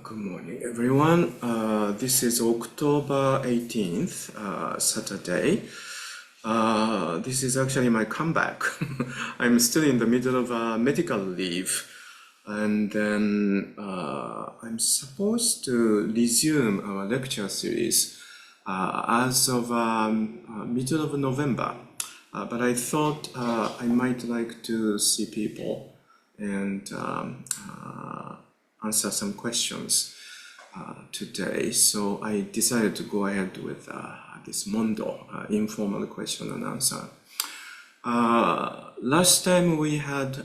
Good morning, everyone. This is October 18th, Saturday. This is actually my comeback. I'm still in the middle of medical leave, and then I'm supposed to resume our lecture series as of middle of November. But I thought I might like to see people and answer some questions today. So I decided to go ahead with this Mondō informal question and answer. Last time we had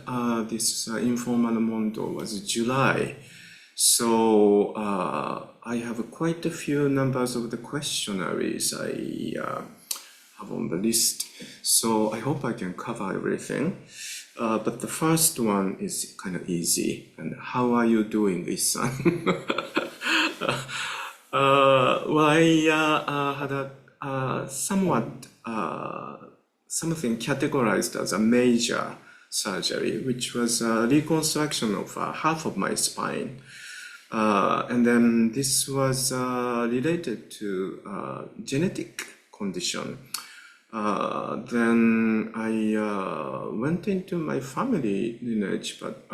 this informal Mondō was July. So I have quite a few numbers of the questionnaires I have on the list. So I hope I can cover everything. But the first one is kind of easy. And how are you doing, Isan? Well, I had a somewhat something categorized as a major surgery, which was a reconstruction of half of my spine. And then this was related to genetic condition. Then I went into my family lineage, but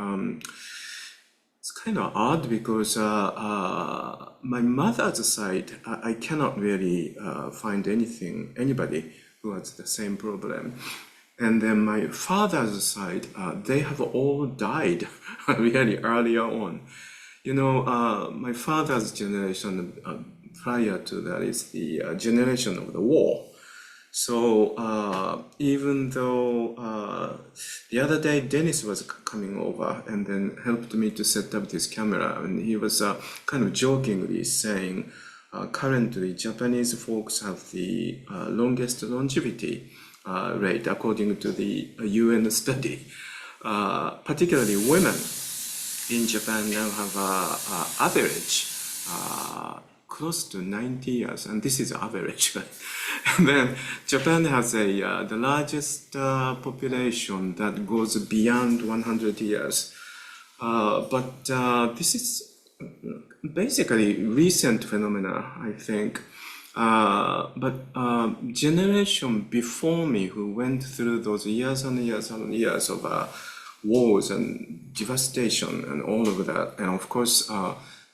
it's kind of odd because my mother's side, I cannot really find anybody who has the same problem. And then my father's side, they have all died really earlier on. You know, my father's generation prior to that is the generation of the war. So even though the other day Dennis was coming over and then helped me to set up this camera, and he was kind of jokingly saying currently Japanese folks have the longest longevity rate according to the UN study. Particularly women in Japan now have average close to 90 years, and this is average. And then Japan has the largest population that goes beyond 100 years. But this is basically recent phenomena, I think. But generation before me who went through those years and years and years of wars and devastation and all of that, and of course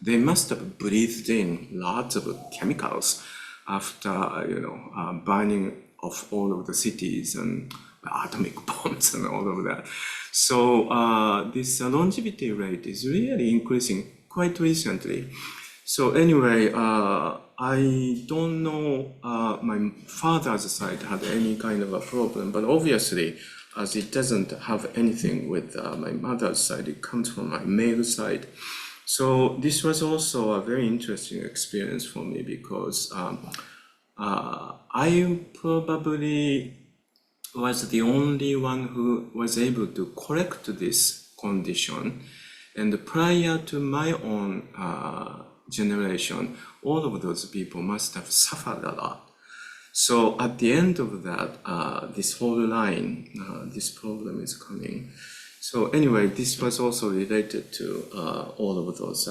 they must have breathed in lots of chemicals after, burning of all of the cities and atomic bombs and all of that. So this longevity rate is really increasing quite recently. So anyway, I don't know my father's side had any kind of a problem, but obviously, as it doesn't have anything with my mother's side, it comes from my male side. So this was also a very interesting experience for me because I probably was the only one who was able to correct this condition. And prior to my own generation, all of those people must have suffered a lot. So at the end of that, this whole line, this problem is coming. So anyway, this was also related to all of those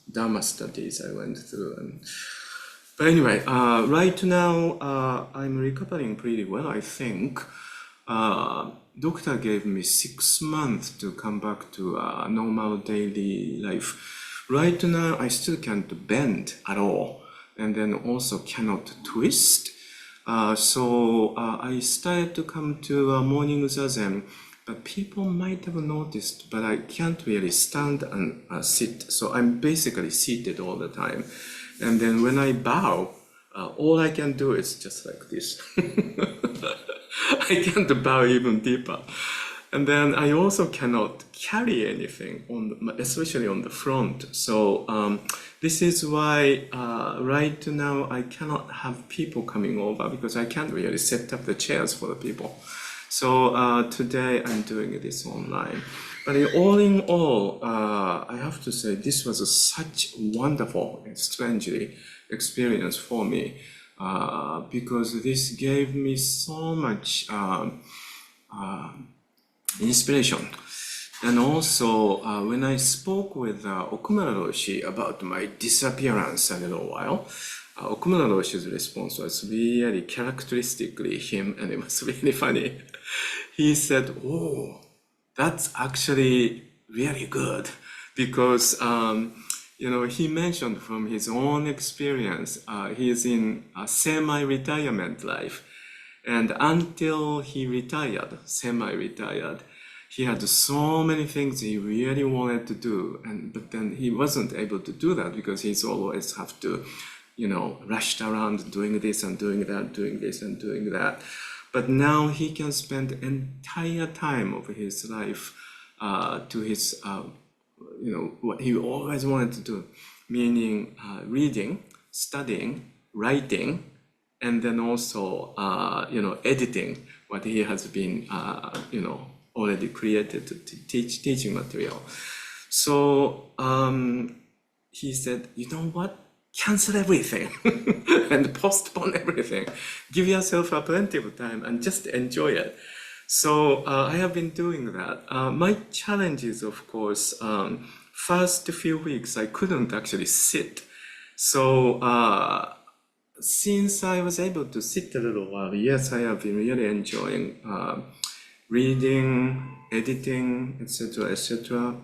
dharma studies I went through. But anyway, right now I'm recovering pretty well, I think. Doctor gave me 6 months to come back to normal daily life. Right now, I still can't bend at all, and then also cannot twist. So I started to come to morning zazen. But people might have noticed, but I can't really stand and sit. So I'm basically seated all the time. And then when I bow, all I can do is just like this. I can't bow even deeper. And then I also cannot carry anything, especially on the front. So this is why right now I cannot have people coming over because I can't really set up the chairs for the people. So today I'm doing this online. But in all, I have to say this was such wonderful and strangely experience for me because this gave me so much inspiration And also, when I spoke with Okumura Roshi about my disappearance a little while, Okumura Roshi's response was really characteristically him, and it was really funny. He said, "Oh, that's actually really good," because he mentioned from his own experience, he is in a semi-retirement life, and until he retired, semi-retired, he had so many things he really wanted to do, but then he wasn't able to do that because he's always have to, rushed around doing this and doing that, doing this and doing that. But now he can spend entire time of his life to his, what he always wanted to do, meaning reading, studying, writing, and then also, editing what he has been, already created to teach teaching material. So he said, you know what? Cancel everything and postpone everything. Give yourself a plenty of time and just enjoy it. So I have been doing that. My challenge is, of course, first few weeks I couldn't actually sit. So since I was able to sit a little while, yes, I have been really enjoying reading, editing, etc., etc.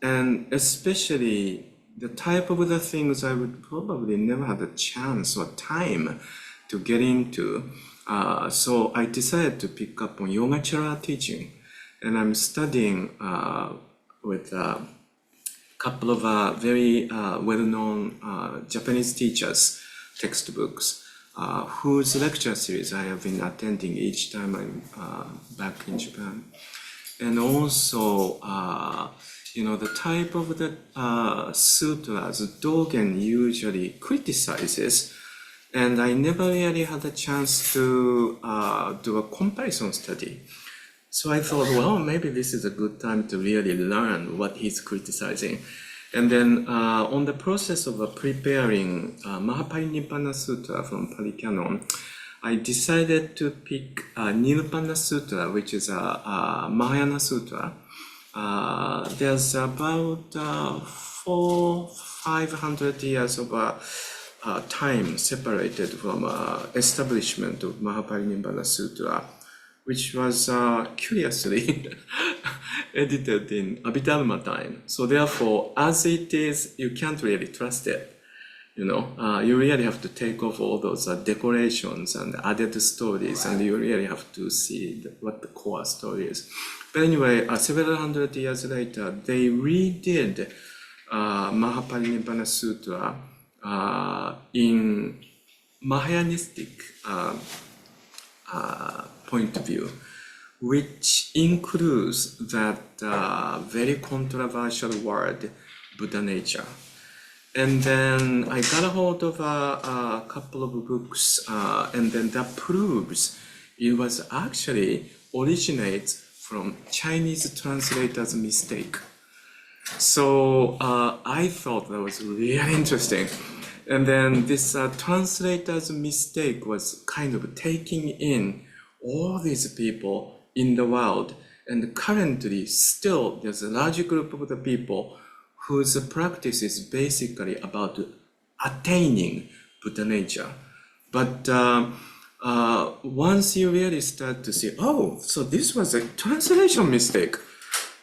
And especially the type of the things I would probably never have a chance or time to get into. So I decided to pick up on Yogacara teaching, and I'm studying with a couple of very well-known Japanese teachers' textbooks, whose lecture series I have been attending each time I'm back in Japan. And also, the type of the sutras Dogen usually criticizes, and I never really had a chance to do a comparison study. So I thought, well, maybe this is a good time to really learn what he's criticizing. And then on the process of preparing Mahaparinibbana Sūtra from Pali Canon, I decided to pick Nirvana Sūtra, which is a Mahayana Sutra. There's about 500 years of time separated from establishment of Mahaparinibbana Sūtra, which was curiously edited in Abhidharma time. So therefore, as it is, you can't really trust it. You really have to take off all those decorations and added stories, and you really have to see what the core story is. But anyway, several hundred years later, they redid Mahaparinibbana Sūtra in Mahayanistic point of view, which includes that very controversial word, Buddha nature. And then I got a hold of a couple of books, and then that proves it was actually originates from Chinese translator's mistake. So I thought that was really interesting. And then this translator's mistake was kind of taking in all these people in the world. And currently still there's a large group of the people whose practice is basically about attaining Buddha nature. But once you really start to see, oh, so this was a translation mistake,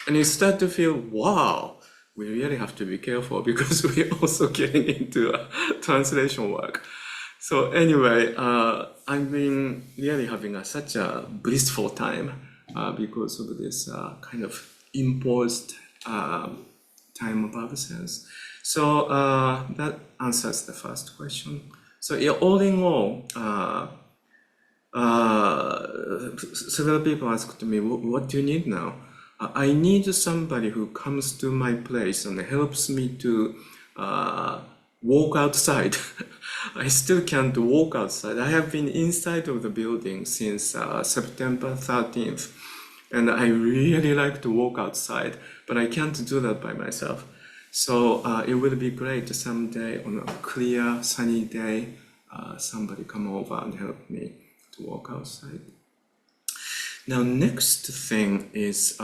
and you start to feel, wow, we really have to be careful because we're also getting into translation work. So anyway, I've been really having such a blissful time because of this kind of imposed time of absence. So that answers the first question. So yeah, all in all, several people asked me, what do you need now? I need somebody who comes to my place and helps me to walk outside. I still can't walk outside. I have been inside of the building since September 13th, and I really like to walk outside, but I can't do that by myself. So it will be great someday on a clear, sunny day, somebody come over and help me to walk outside. Now, next thing is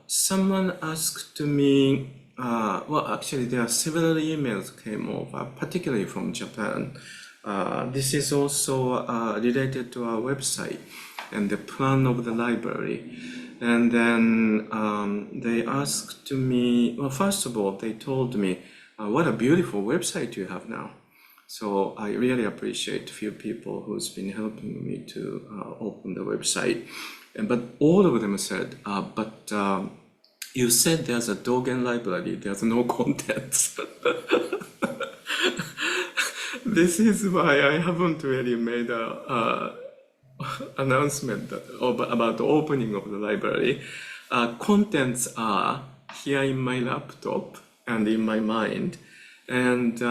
someone asked me. Well, actually, there are several emails came over, particularly from Japan. This is also related to our website and the plan of the library. And then they asked me, well, first of all, they told me, what a beautiful website you have now. So I really appreciate a few people who's been helping me to open the website. But all of them said, you said there's a Dogen library, there's no contents. This is why I haven't really made a announcement about the opening of the library. Contents are here in my laptop and in my mind, and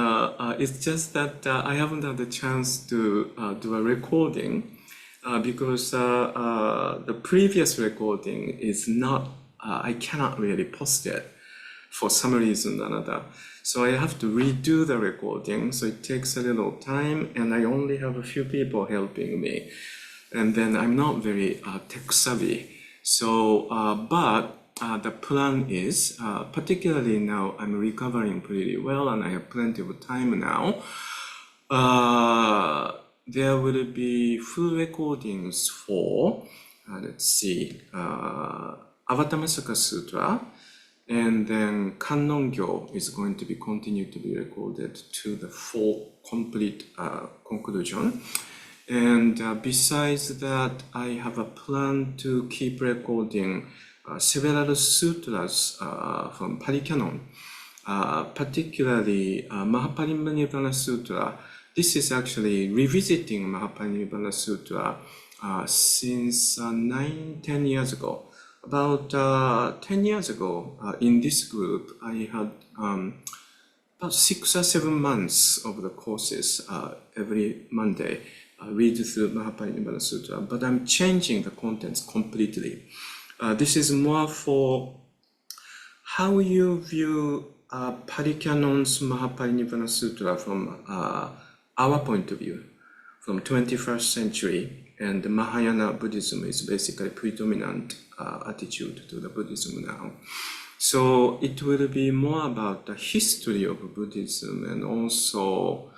it's just that I haven't had the chance to do a recording because the previous recording is not, I cannot really post it for some reason or another. So I have to redo the recording, so it takes a little time, and I only have a few people helping me. And then I'm not very tech savvy. So, but the plan is, particularly now I'm recovering pretty well and I have plenty of time now. There will be full recordings for, let's see, Avatamsaka Sūtra, and then Kannongyo is going to be continued to be recorded to the full complete conclusion. And besides that, I have a plan to keep recording several sutras from Pali Canon, particularly Mahaparinibbana Sutra. This is actually revisiting Mahaparinibbana Sutra since 9-10 years ago. About 10 years ago, in this group, I had about 6 or 7 months of the courses every Monday. Read through Mahaparinibbana Sutra, but I'm changing the contents completely. This is more for how you view Pali Canon's Mahaparinibbana Sutra from our point of view, from 21st century, and Mahayana Buddhism is basically predominant attitude to the Buddhism now. So it will be more about the history of Buddhism and also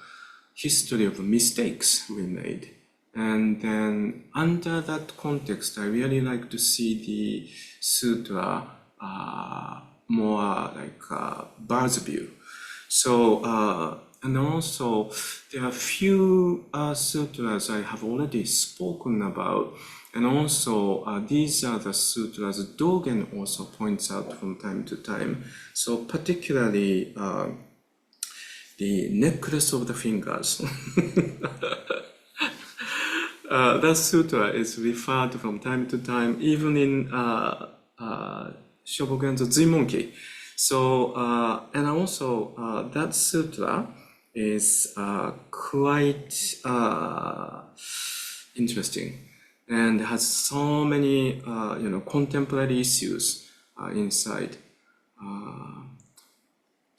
history of mistakes we made. And then under that context, I really like to see the sutra more like bird's view. So, and also there are few sutras I have already spoken about. And also these are the sutras Dogen also points out from time to time. So particularly the necklace of the fingers. That sutra is referred from time to time, even in Shobogenzo Zuimonki. So, and also that sutra is quite interesting and has so many, contemporary issues inside.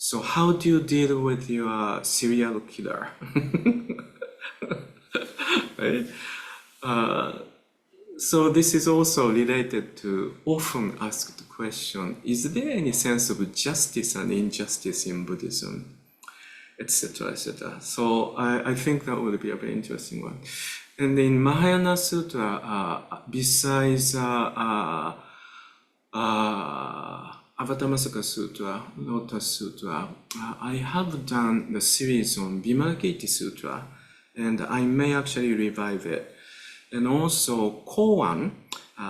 So how do you deal with your serial killer? Right? So this is also related to often asked question, is there any sense of justice and injustice in Buddhism? Etc., etc. So I think that would be a very interesting one. And in Mahayana Sutra, besides Avatamsaka Sūtra, Lotus Sutra, I have done the series on Vimalakirti Sutra, and I may actually revive it. And also Koan,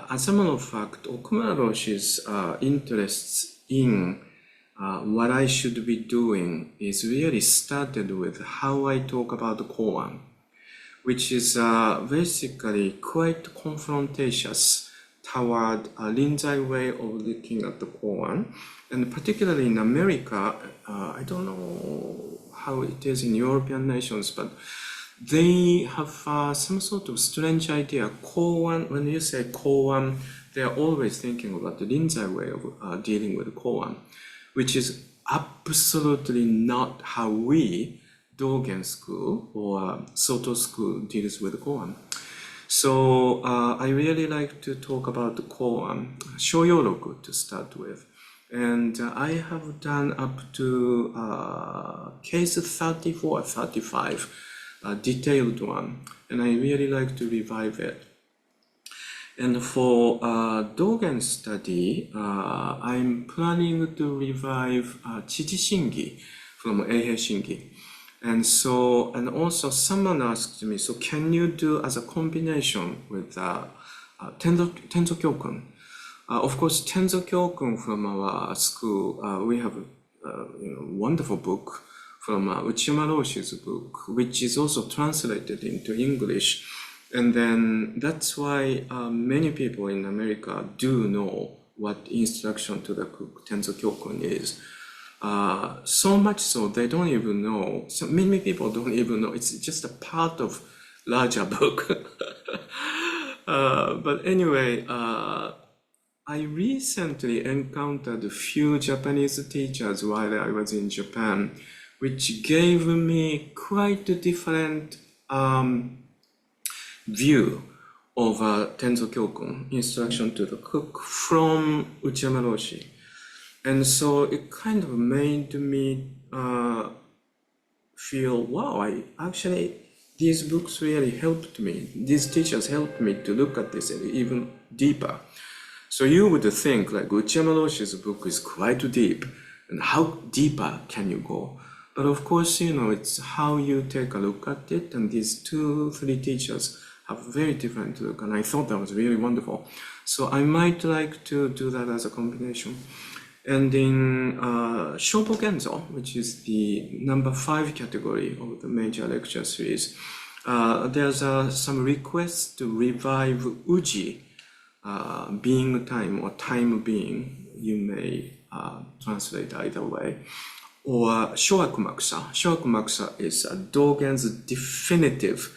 as a matter of fact, Okumura Roshi's interests in what I should be doing is really started with how I talk about the Koan, which is basically quite confrontatious toward a Rinzai way of looking at the Koan. And particularly in America, I don't know how it is in European nations, but they have some sort of strange idea. Koan, when you say Koan, they are always thinking about the Rinzai way of dealing with Koan, which is absolutely not how we, Dogen school or Soto school, deals with Koan. So I really like to talk about the koan, shoyoroku to start with. And I have done up to case 34, 35, detailed one. And I really like to revive it. And for Dogen study, I'm planning to revive Chichi Shingi from Eihei Shingi. And so, and also someone asked me, so can you do as a combination with Tenzo Kyokun? Of course, Tenzo Kyokun from our school, we have a wonderful book from Uchiyama Roshi's book, which is also translated into English. And then that's why many people in America do know what instruction to the cook Tenzo Kyokun is. So much so they don't even know. So many people don't even know. It's just a part of larger book. But anyway, I recently encountered a few Japanese teachers while I was in Japan, which gave me quite a different view of Tenzo Kyokun, instruction to the cook, from Uchiyama Roshi. And so it kind of made me feel, wow, these books really helped me. These teachers helped me to look at this even deeper. So you would think like Uchiyama Roshi's book is quite deep, and how deeper can you go? But of course, it's how you take a look at it, and these 2-3 teachers have a very different look, and I thought that was really wonderful. So I might like to do that as a combination. And in Shopo Genzo, which is the number 5 category of the major lecture series, there's some requests to revive Uji, being time or time being. You may translate either way. Or Shoakumakusa. Shoakumakusa is Dogen's definitive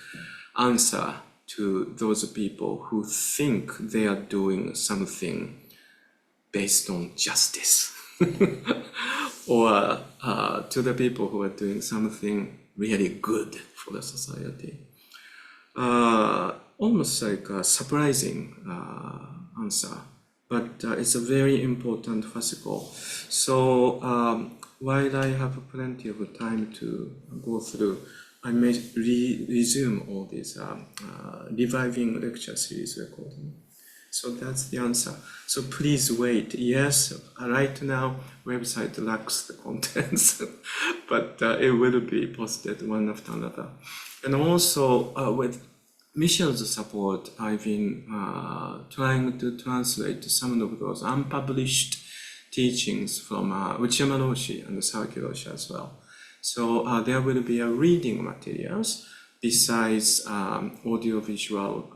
answer to those people who think they are doing something based on justice. Or to the people who are doing something really good for the society. Almost like a surprising answer, but it's a very important fascicle. So while I have plenty of time to go through, I may resume all these reviving lecture series recording. So that's the answer. So please wait. Yes, right now website lacks the contents, but it will be posted one after another. And also with Michelle's support, I've been trying to translate some of those unpublished teachings from Uchiyama Roshi and Sawaki Roshi as well. So there will be a reading materials besides audio-visual,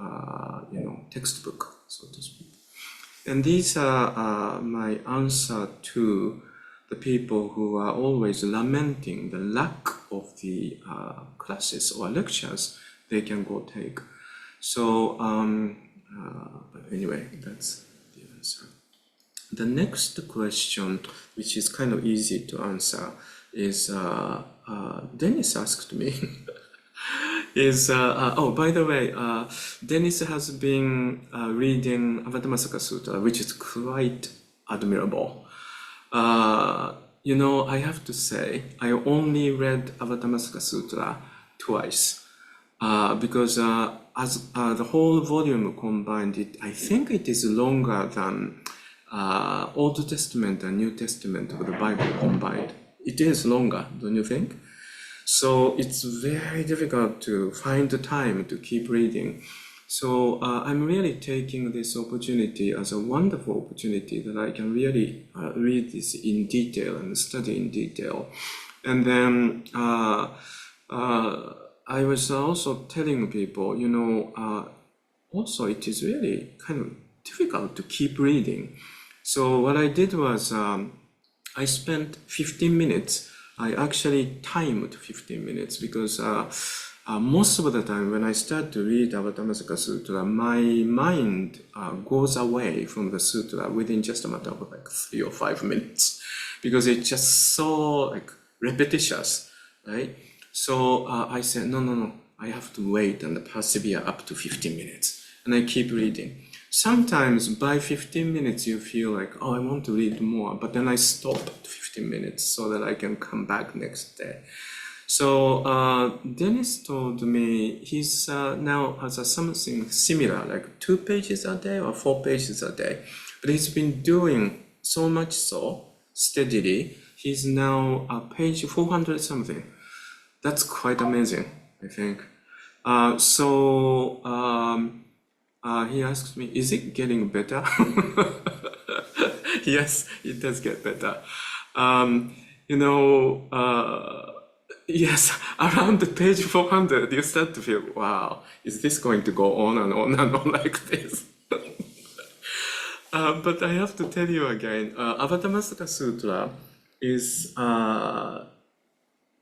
textbook, so to speak. And these are my answer to the people who are always lamenting the lack of the classes or lectures they can go take. So, but anyway, that's the answer. The next question, which is kind of easy to answer, is Dennis asked me. Oh, by the way, Dennis has been reading Avatamsaka Sūtra, which is quite admirable. I have to say, I only read Avatamsaka Sūtra twice, because as the whole volume combined, I think it is longer than Old Testament and New Testament of the Bible combined. It is longer, don't you think? So it's very difficult to find the time to keep reading. So I'm really taking this opportunity as a wonderful opportunity that I can really read this in detail and study in detail. And then I was also telling people, also it is really kind of difficult to keep reading. So what I did was I spent 15 minutes. I actually timed 15 minutes because most of the time when I start to read Avatamsaka Sūtra, my mind goes away from the sutra within just a matter of like 3 or 5 minutes because it's just so like repetitious, right? So I said, no, I have to wait and persevere up to 15 minutes. And I keep reading. Sometimes by 15 minutes you feel like, oh, I want to read more, but then I stop at 15 minutes so that I can come back next day. So Dennis told me he's now has something similar, like 2 pages a day or 4 pages a day. But he's been doing so much so steadily. He's now page 400 something. That's quite amazing, I think. He asked me, is it getting better? Yes, it does get better. Yes, around the page 400, you start to feel, wow, is this going to go on and on and on like this? But I have to tell you again, Avatamsaka Sūtra is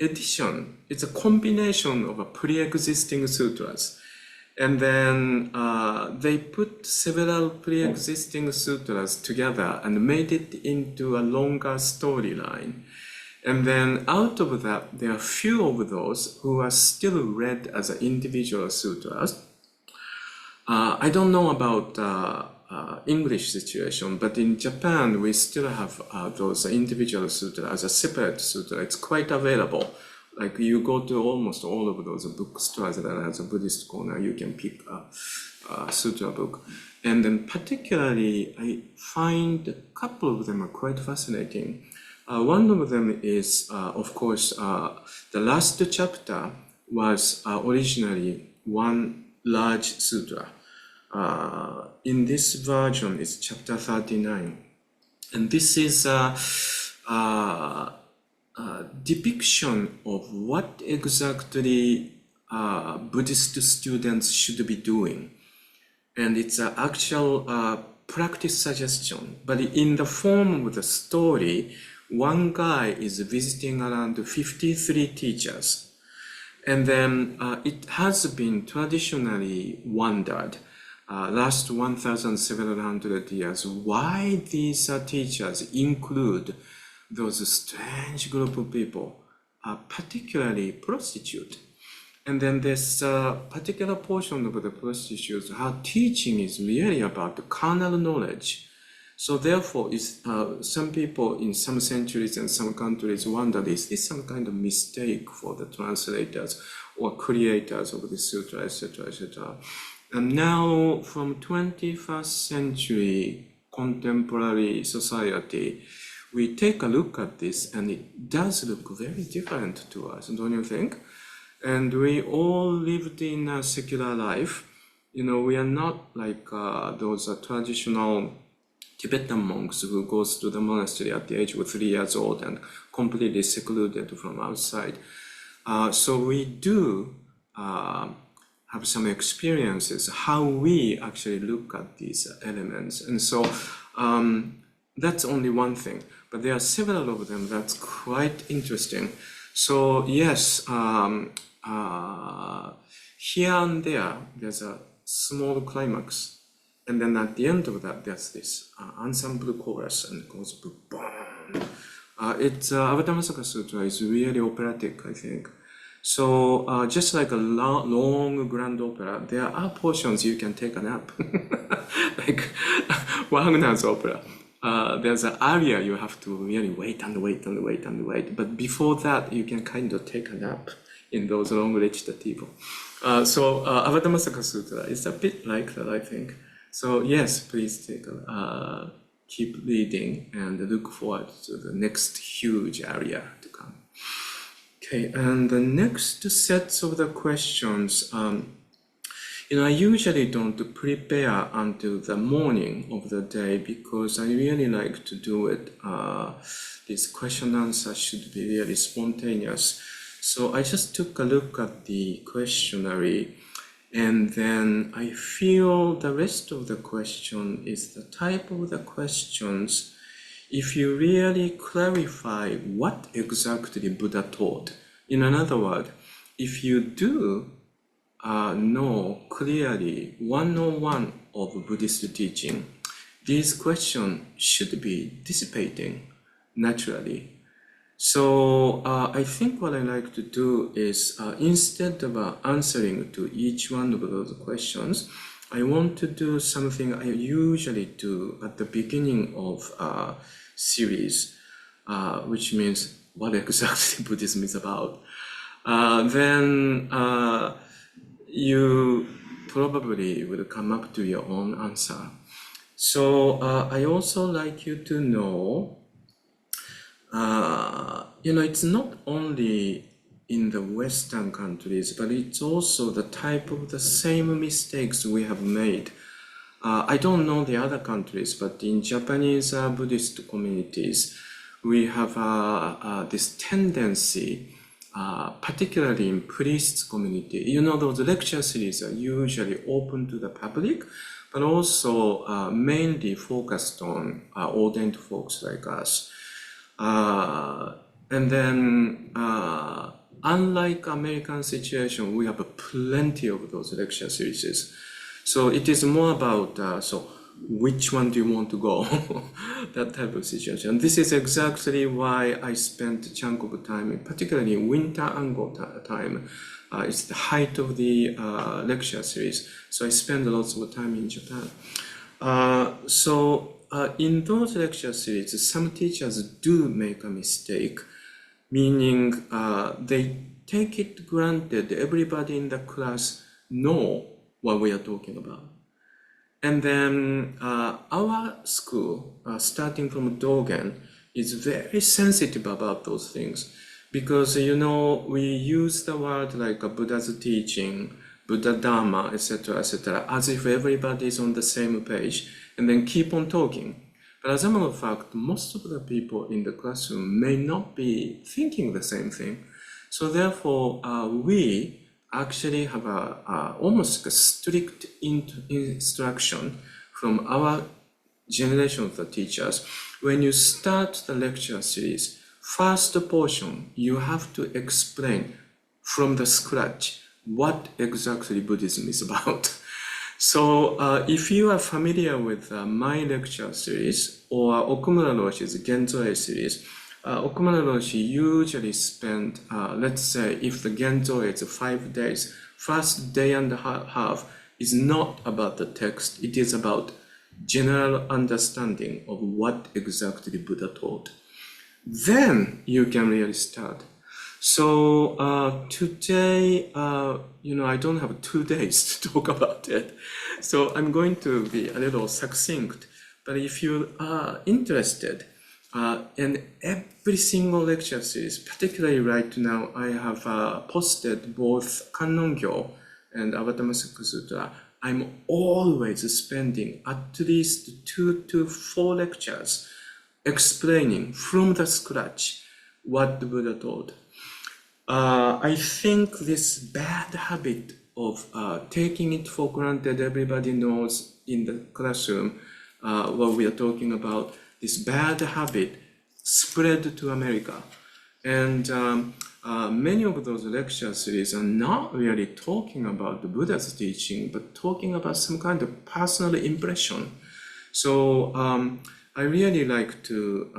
addition. It's a combination of a pre-existing sutras. And then they put several pre-existing sutras together and made it into a longer storyline. And then out of that, there are few of those who are still read as individual sutras. I don't know about English situation, but in Japan, we still have those individual sutras as a separate sutra. It's quite available. Like you go to almost all of those bookstores that has a Buddhist corner, you can pick a sutra book. And then particularly, I find a couple of them are quite fascinating. One of them is, of course, the last chapter was originally one large sutra. In this version, it's chapter 39. And this is a depiction of what exactly Buddhist students should be doing. And it's an actual practice suggestion. But in the form of the story, one guy is visiting around 53 teachers. And then it has been traditionally wondered, last 1,700 years, why these teachers include those strange group of people, particularly prostitute. And then this particular portion of the prostitutes, her teaching is really about the carnal knowledge. So therefore, some people in some centuries and some countries wonder, is this some kind of mistake for the translators or creators of the sutra, etc., etc. And now, from 21st century contemporary society, we take a look at this and it does look very different to us, don't you think? And we all lived in a secular life. You know, we are not like those traditional Tibetan monks who goes to the monastery at the age of 3 years old and completely secluded from outside. So we do have some experiences how we actually look at these elements. And so that's only one thing, but there are several of them that's quite interesting. So yes, here and there, there's a small climax. And then at the end of that, there's this ensemble chorus and it goes boom. Avatamsaka Sūtra is really operatic, I think. So just like a long grand opera, there are portions you can take a nap. Like Wagner's opera. There's an aria you have to really wait and wait and wait and wait. But before that, you can kind of take a nap in those long recitativo. So Avatamsaka Sūtra is a bit like that, I think. So yes, please keep reading and look forward to the next huge area to come. Okay, and the next sets of the questions, I usually don't prepare until the morning of the day because I really like to do it. This question answer should be really spontaneous. So I just took a look at the questionnaire. And then I feel the rest of the question is the type of the questions, if you really clarify what exactly Buddha taught. In another word, if you do know clearly 101 of Buddhist teaching, these questions should be dissipating naturally. So I think what I like to do is instead of answering to each one of those questions, I want to do something I usually do at the beginning of a series, which means what exactly Buddhism is about. Then you probably will come up to your own answer. So I also like you to know, it's not only in the Western countries, but it's also the type of the same mistakes we have made. I don't know the other countries, but in Japanese Buddhist communities, we have this tendency, particularly in priests community. Those lecture series are usually open to the public, but also mainly focused on ordained folks like us. And then, unlike American situation, we have plenty of those lecture series. So it is more about, so which one do you want to go? That type of situation. This is exactly why I spent a chunk of time, particularly in winter Ango time. It's the height of the lecture series. So I spend lots of time in Japan. In those lecture series, some teachers do make a mistake, meaning they take it granted everybody in the class know what we are talking about. And then our school, starting from Dogen, is very sensitive about those things because, we use the word like Buddha's teaching, Buddha Dharma, etc., as if everybody is on the same page, and then keep on talking. But as a matter of fact, most of the people in the classroom may not be thinking the same thing. So therefore, we actually have almost a strict instruction from our generation of the teachers. When you start the lecture series, first portion, you have to explain from the scratch what exactly Buddhism is about. So if you are familiar with my lecture series or Okumura Roshi's Genzo-e series, Okumura Roshi usually spend, let's say, if the Genzo is 5 days, first day and a half is not about the text, it is about general understanding of what exactly Buddha taught. Then you can really start. So today, I don't have 2 days to talk about it. So I'm going to be a little succinct. But if you are interested, in every single lecture series, particularly right now, I have posted both Kannongyo and Avatamsaka Sūtra. I'm always spending at least 2 to 4 lectures explaining from the scratch what the Buddha taught. I think this bad habit of taking it for granted everybody knows in the classroom what we are talking about, this bad habit spread to America. And many of those lecture series are not really talking about the Buddha's teaching, but talking about some kind of personal impression. So I really like to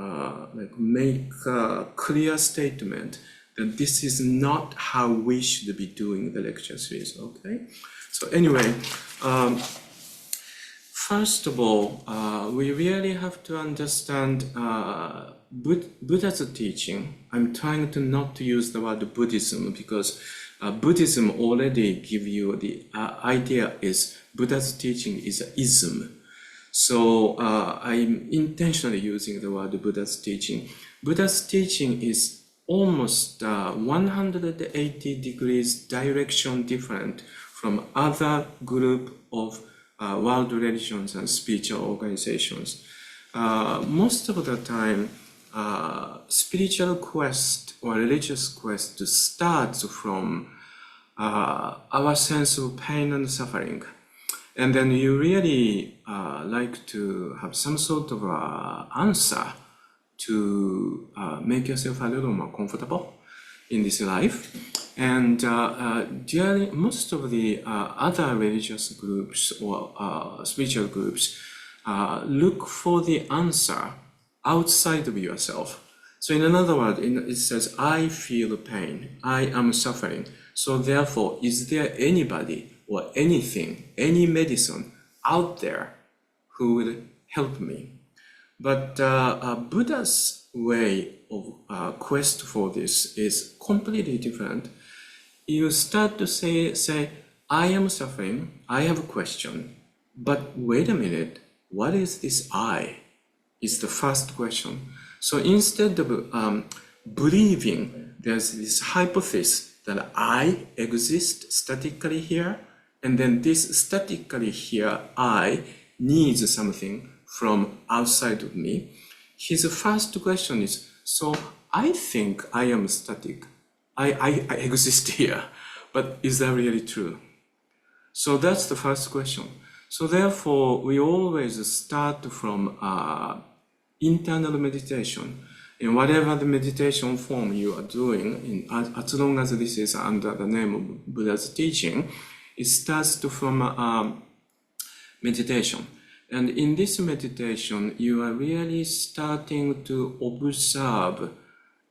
make a clear statement that this is not how we should be doing the lecture series, okay? So anyway, first of all, we really have to understand Buddha's teaching. I'm trying to not to use the word Buddhism because Buddhism already give you the idea is Buddha's teaching is an ism. So I'm intentionally using the word Buddha's teaching. Buddha's teaching is almost 180 degrees direction different from other group of world religions and spiritual organizations. Most of the time, spiritual quest or religious quest starts from our sense of pain and suffering. And then you really like to have some sort of answer to make yourself a little more comfortable in this life. And during most of the other religious groups or spiritual groups look for the answer outside of yourself. So in another word, it says, I feel pain, I am suffering. So therefore, is there anybody or anything, any medicine out there who will help me? But Buddha's way of quest for this is completely different. You start to say, I am suffering, I have a question, but wait a minute, what is this I? Is the first question. So instead of believing there's this hypothesis that I exist statically here, and then this statically here I needs something from outside of me, his first question is, so I think I am static, I exist here, but is that really true? So that's the first question. So therefore, we always start from internal meditation. In whatever the meditation form you are doing, as long as this is under the name of Buddha's teaching, it starts from meditation. And in this meditation, you are really starting to observe.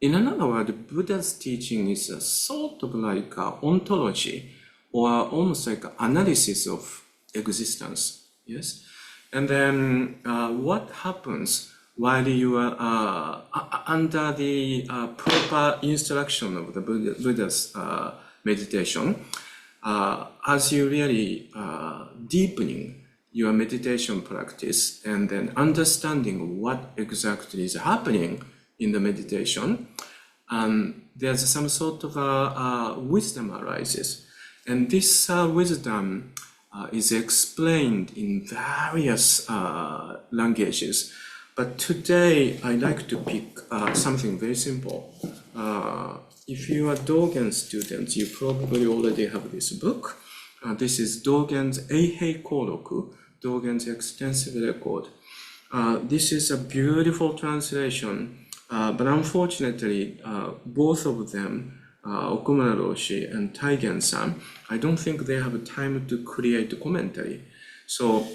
In another word, Buddha's teaching is a sort of like an ontology, or almost like an analysis of existence. Yes? And then what happens while you are under the proper instruction of the Buddha's meditation, as you really deepening your meditation practice and then understanding what exactly is happening in the meditation, there's some sort of wisdom arises. And this wisdom is explained in various languages. But today, I'd like to pick something very simple. If you are Dogen students, you probably already have this book. This is Dogen's Eihei Koroku, Dogen's extensive record. This is a beautiful translation, but unfortunately, both of them, Okumura Roshi and Taigen-san, I don't think they have time to create a commentary. So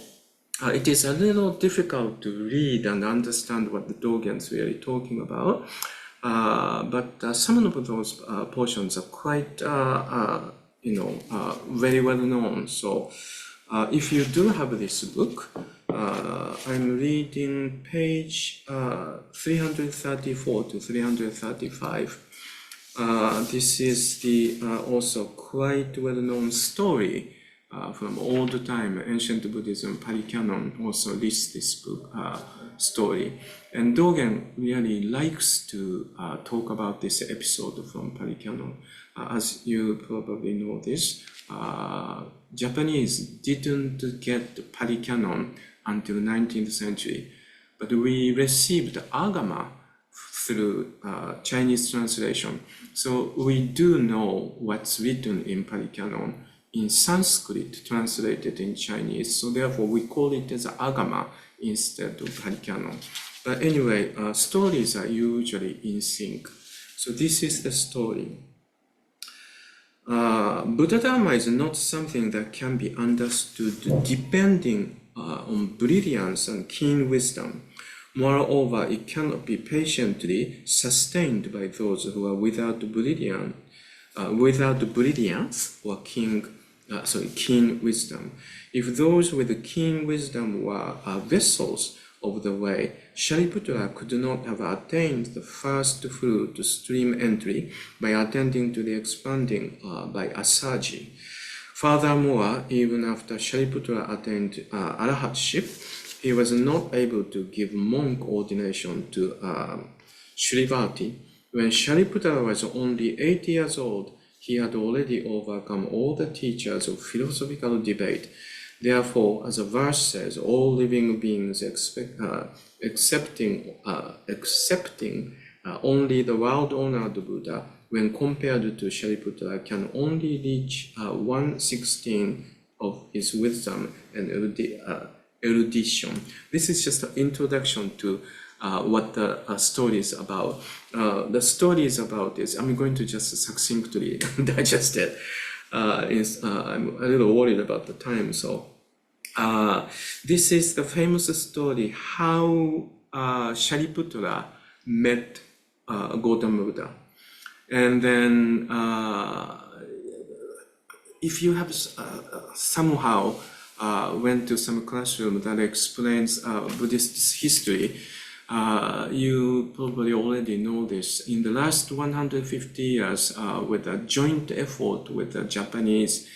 it is a little difficult to read and understand what the Dogen's really talking about. But some of those portions are quite, very well known. So if you do have this book, I'm reading page 334 to 335. This is the also quite well-known story from all the time. Ancient Buddhism, Pali Canon also lists this book story. And Dogen really likes to talk about this episode from Pali Canon. As you probably know this, Japanese didn't get Pali Canon until 19th century, but we received Agama through Chinese translation. So we do know what's written in Pali Canon in Sanskrit translated in Chinese. So therefore we call it as Agama instead of Pali Canon. But anyway, stories are usually in sync. So this is the story. Buddha Dharma is not something that can be understood depending on brilliance and keen wisdom. Moreover, it cannot be patiently sustained by those who are without brilliance or keen wisdom. If those with keen wisdom were vessels of the way, Shariputra could not have attained the first fruit stream entry by attending to the expanding by Asaji. Furthermore, even after Shariputra attained arahatship, he was not able to give monk ordination to Shrivati. When Shariputra was only 8 years old, he had already overcome all the teachers of philosophical debate. Therefore, as the verse says, all living beings accepting only the world-honored Buddha, when compared to Shariputra, can only reach 1/16 of his wisdom and erudition. This is just an introduction to what the story is about. The story is about this. I'm going to just succinctly digest it. I'm a little worried about the time, so this is the famous story how Shariputra met Gautama Buddha. And then if you have somehow went to some classroom that explains Buddhist history, you probably already know this. In the last 150 years, with a joint effort with the Japanese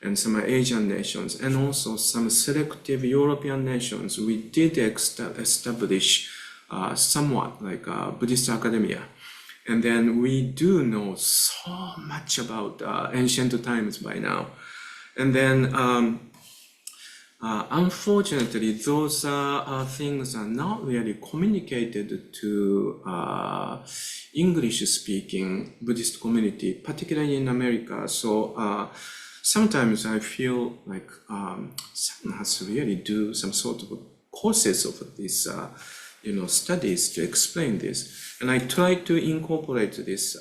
and some Asian nations, and also some selective European nations, we did establish somewhat like a Buddhist academia. And then we do know so much about ancient times by now. And then unfortunately, those things are not really communicated to English-speaking Buddhist community, particularly in America. So sometimes I feel like someone has to really do some sort of courses of these, studies to explain this. And I try to incorporate this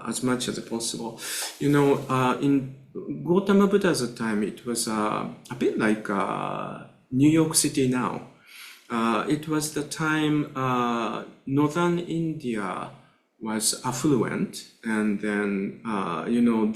as much as possible. In Gautama Buddha's time, it was a bit like New York City now. It was the time northern India was affluent, and then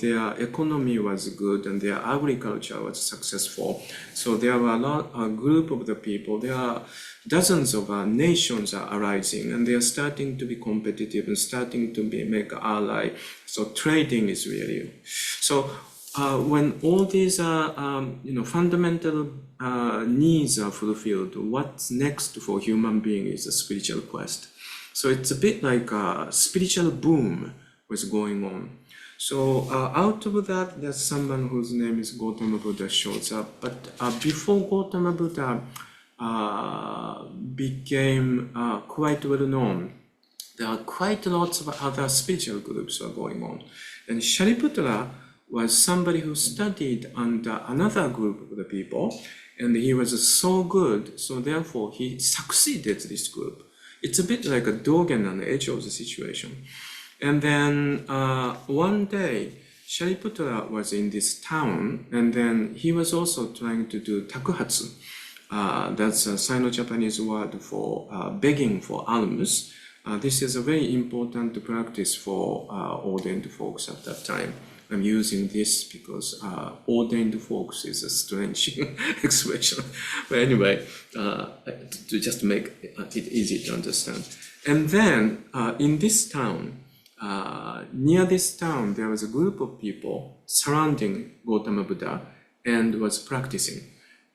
their economy was good and their agriculture was successful. So there were a group of the people. There are dozens of nations are arising, and they are starting to be competitive and starting to make ally. So trading is really so. When all these fundamental needs are fulfilled, what's next for human being is a spiritual quest. So it's a bit like a spiritual boom was going on. So out of that, there's someone whose name is Gautama Buddha shows up. But before Gautama Buddha became quite well known, there are quite lots of other spiritual groups were going on. And Shariputra was somebody who studied under another group of the people, and he was so good, so therefore he succeeded this group. It's a bit like a Dogen and Echo's situation. And then one day, Shariputra was in this town, and then he was also trying to do takuhatsu. That's a Sino-Japanese word for begging for alms. This is a very important practice for ordained folks at that time. I'm using this because ordained folks is a strange expression. But anyway, to just make it easy to understand. And then in this town, near this town, there was a group of people surrounding Gautama Buddha and was practicing.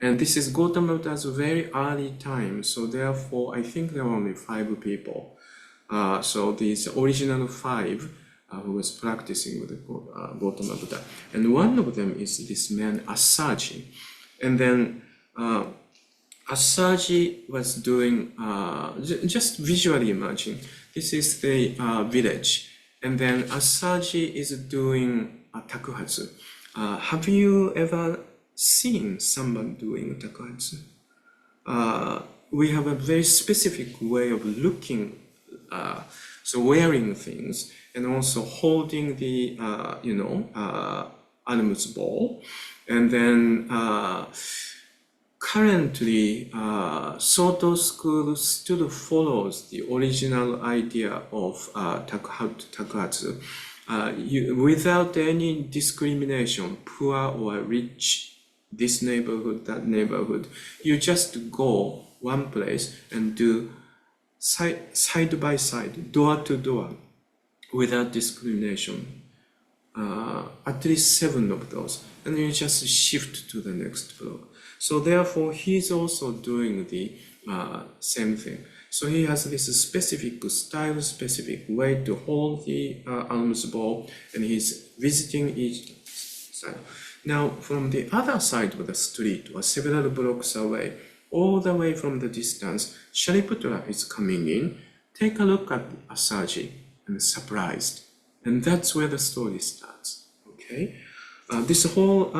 And this is Gautama Buddha's very early time. So therefore, I think there were only 5 people. So these original 5 who was practicing with Gautama Buddha. And one of them is this man, Asaji. And then Asaji was doing, just visually imagine, this is the village. And then Asaji is doing takuhatsu. Have you ever seen someone doing takuhatsu? We have a very specific way of looking, so wearing things, and also holding the, alms ball. And then currently, Soto school still follows the original idea of takuhatsu. Without any discrimination, poor or rich, this neighborhood, that neighborhood, you just go one place and do side by side, door to door, without discrimination. At least 7 of those, and you just shift to the next floor. So therefore, he's also doing the same thing. So he has this specific style, specific way to hold the alms ball, and he's visiting each side. Now, from the other side of the street, or several blocks away, all the way from the distance, Shariputra is coming in. Take a look at Asaji, and surprised. And that's where the story starts, okay? This whole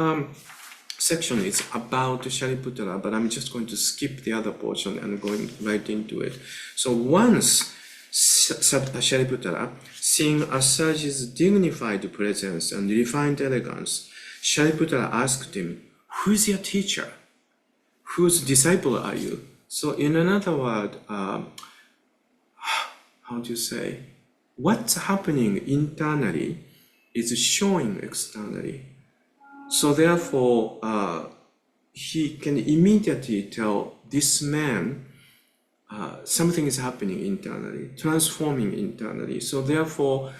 section is about Shariputra, but I'm just going to skip the other portion and going right into it. So once Shariputra, seeing Asaji's dignified presence and refined elegance, Shariputra asked him, "Who's your teacher? Whose disciple are you?" So in another word, how to say, what's happening internally is showing externally. So therefore, he can immediately tell this man something is happening internally, transforming internally. So therefore,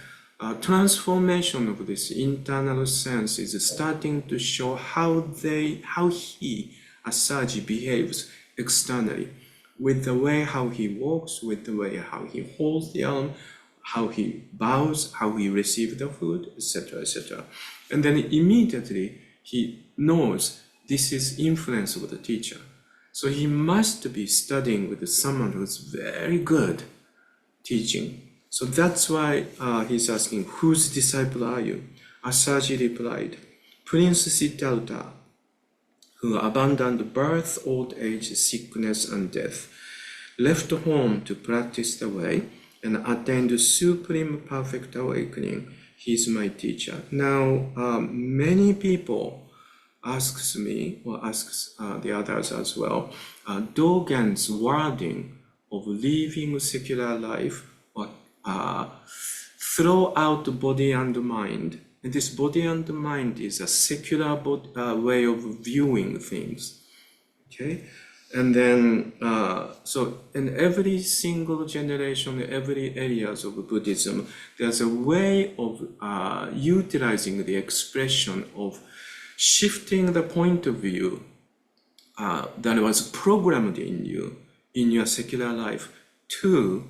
transformation of this internal sense is starting to show how he, Asaji, behaves externally, with the way how he walks, with the way how he holds the arm, how he bows, how he receives the food, etc., etc. And then immediately he knows this is influence of the teacher. So he must be studying with someone who's very good teaching. So that's why he's asking, whose disciple are you? Asaji replied, Prince Siddhartha, who abandoned birth, old age, sickness, and death, left home to practice the way, and attained supreme perfect awakening. He is my teacher. Now, many people asks me, or asks the others as well, Dogen's wording of living secular life, or throw out body and mind. And this body and mind is a secular way of viewing things. Okay? And then, so in every single generation, every areas of Buddhism, there's a way of utilizing the expression of shifting the point of view that was programmed in you, in your secular life, to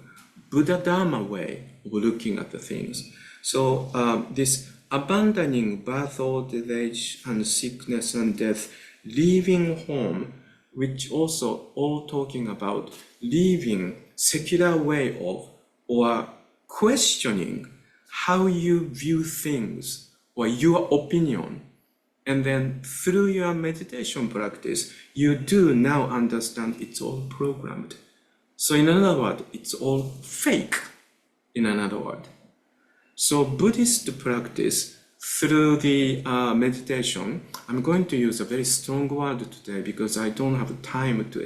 Buddha Dharma way of looking at the things. So this abandoning birth, old age, and sickness and death, leaving home, which also all talking about leaving secular way of, or questioning how you view things, or your opinion. And then through your meditation practice, you do now understand it's all programmed. So in another word, it's all fake, in another word. So Buddhist practice through the meditation, I'm going to use a very strong word today because I don't have time to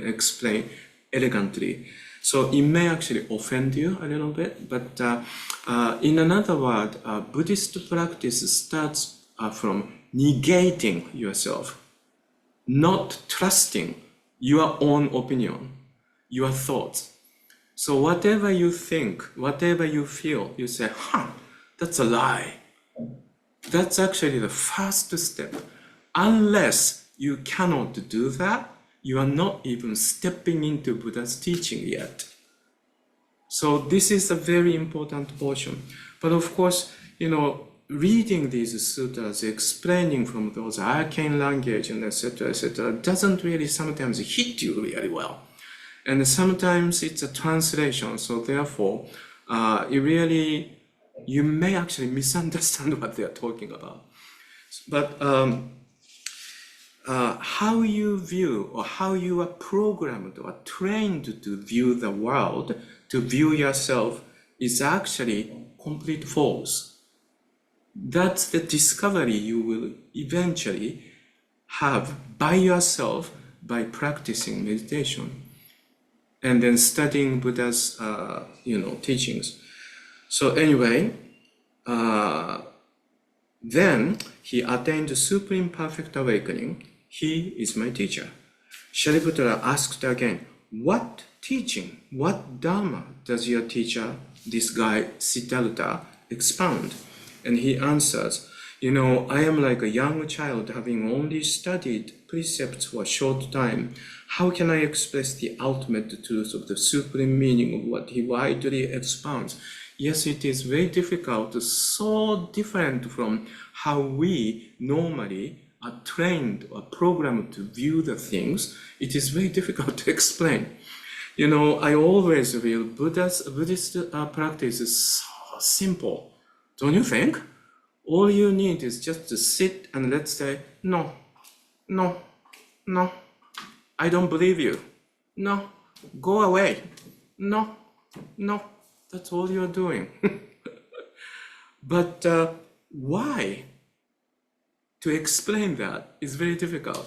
explain elegantly. So it may actually offend you a little bit, but in another word, Buddhist practice starts from negating yourself, not trusting your own opinion, your thoughts. So whatever you think, whatever you feel, you say, that's a lie. That's actually the first step. Unless you cannot do that, you are not even stepping into Buddha's teaching yet. So this is a very important portion. But of course, reading these sutras, explaining from those arcane language and etc., doesn't really sometimes hit you really well. And sometimes it's a translation, so therefore, you may actually misunderstand what they are talking about. But how you view, or how you are programmed or trained to view the world, to view yourself, is actually complete false. That's the discovery you will eventually have by yourself by practicing meditation and then studying Buddha's teachings. So anyway, then he attained supreme perfect awakening. He is my teacher. Shariputra asked again, what teaching, what dharma does your teacher, this guy Siddhartha, expound? And he answers, I am like a young child having only studied precepts for a short time. How can I express the ultimate truth of the supreme meaning of what he widely expounds? Yes, it is very difficult, so different from how we normally are trained or programmed to view the things. It is very difficult to explain. I always feel Buddhist practice is so simple. Don't you think? All you need is just to sit and let's say, no, I don't believe you. No, go away. No, that's all you're doing. But why? To explain that is very difficult.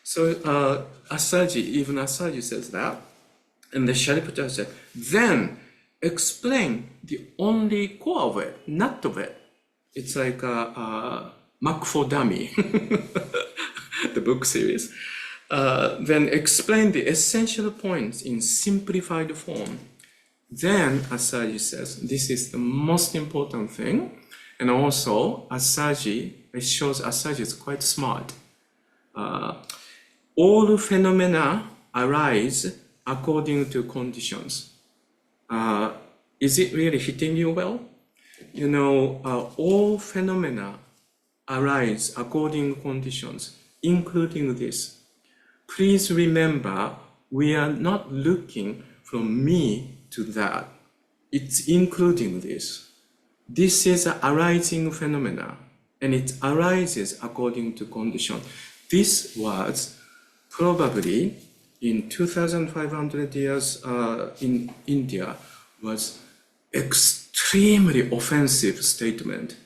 So even Asaji says that. And the Shariputra said, then explain the only core of it, nut of it. It's like a Mac for Dummy, the book series. Then explain the essential points in simplified form. Then Asaji says, this is the most important thing. And also, it shows Asaji is quite smart. All phenomena arise according to conditions. Is it really hitting you well? You know, all phenomena arise according to conditions, including this. Please remember, we are not looking from me to that. It's including this. This is an arising phenomena, and it arises according to condition. This was probably in 2,500 years in India was extremely offensive statement,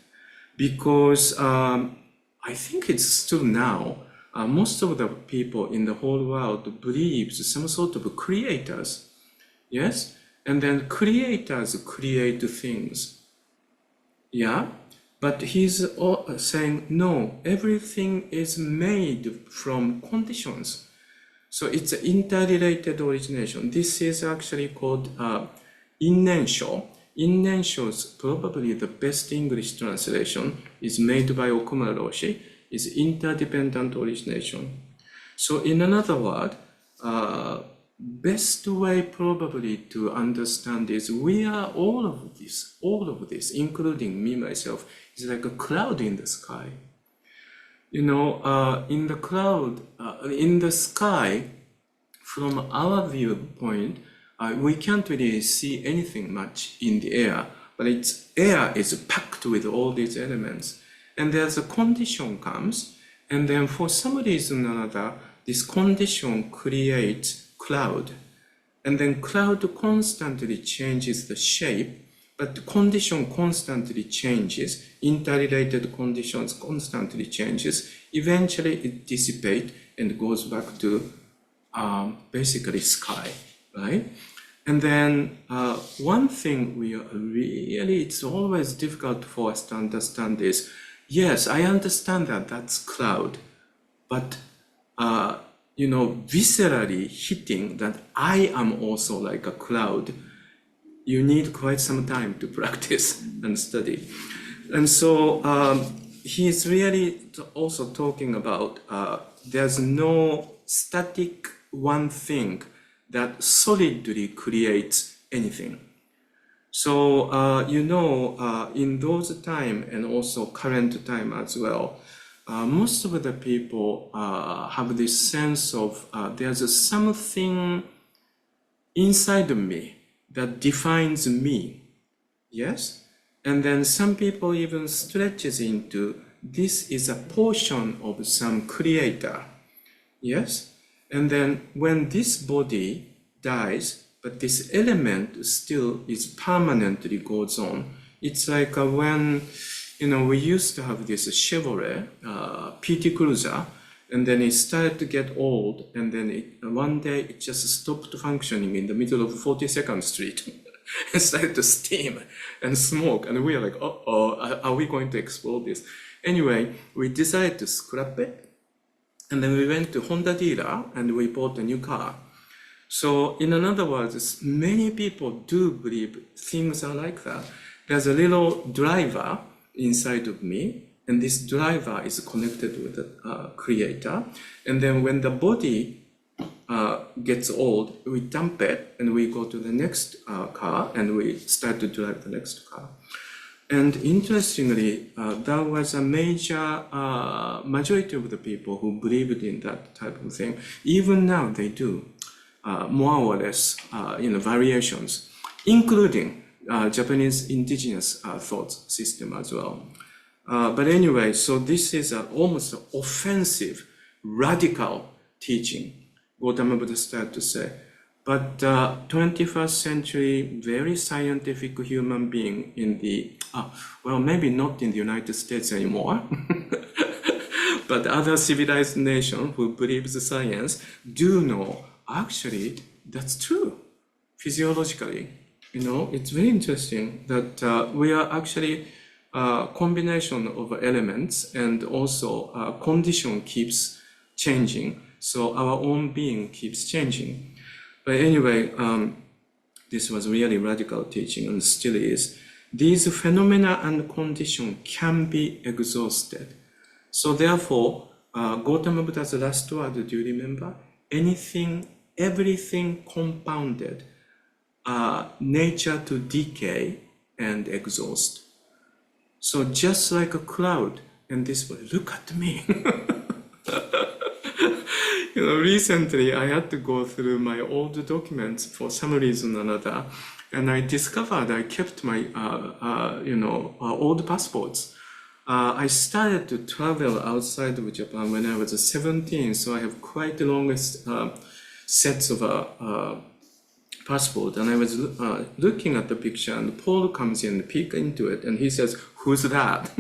because I think it's still now, most of the people in the whole world believes some sort of creators, yes? And then creators create things, yeah? But he's saying, no, everything is made from conditions. So it's an interrelated origination. This is actually called innensho. Innensho is probably the best English translation. Is made by Okumura Roshi. Is interdependent origination. So in another word, best way probably to understand is we are all of this, including me, myself, is like a cloud in the sky. You know, in the cloud, in the sky, from our viewpoint, we can't really see anything much in the air, but air is packed with all these elements. And there's a condition comes, and then for some reason or another, this condition creates cloud. And then cloud constantly changes the shape, but the condition constantly changes, interrelated conditions constantly changes. Eventually it dissipates and goes back to basically sky, right? And then one thing it's always difficult for us to understand is, yes, I understand that that's cloud, but you know, viscerally hitting that I am also like a cloud, you need quite some time to practice and study. And so he's really also talking about there's no static one thing that solidly creates anything. So, you know, in those time and also current time as well, most of the people have this sense of there's something inside of me that defines me, yes? And then some people even stretches into this is a portion of some creator, yes? And then when this body dies, but this element still is permanently goes on. It's like when, you know, we used to have this Chevrolet PT Cruiser, and then it started to get old, and then one day it just stopped functioning in the middle of 42nd Street and started to steam and smoke, and we are like, uh-oh, are we going to explode this? Anyway, we decided to scrap it, and then we went to Honda dealer and we bought a new car. So in other words, many people do believe things are like that. There's a little driver inside of me, and this driver is connected with the creator. And then when the body gets old, we dump it and we go to the next car and we start to drive the next car. And interestingly, there was a major majority of the people who believed in that type of thing. Even now they do, more or less, variations, including Japanese indigenous thought system as well. But anyway, so this is almost offensive, radical teaching, Gautama Buddha started to say. But 21st century, very scientific human being in the, well, maybe not in the United States anymore, but other civilized nation who believes the science do know, actually, that's true, physiologically. You know, it's very interesting that we are actually a combination of elements, and also condition keeps changing. So our own being keeps changing. But anyway, this was really radical teaching, and still is. These phenomena and condition can be exhausted. So therefore, Gautama Buddha's last word, do you remember? Anything, everything compounded, nature to decay and exhaust. So just like a cloud, and this way, look at me. You know, recently I had to go through my old documents for some reason or another, and I discovered I kept my, old passports. I started to travel outside of Japan when I was 17, so I have quite the longest sets of passport. And I was looking at the picture, and Paul comes in and peek into it, and he says, "Who's that?"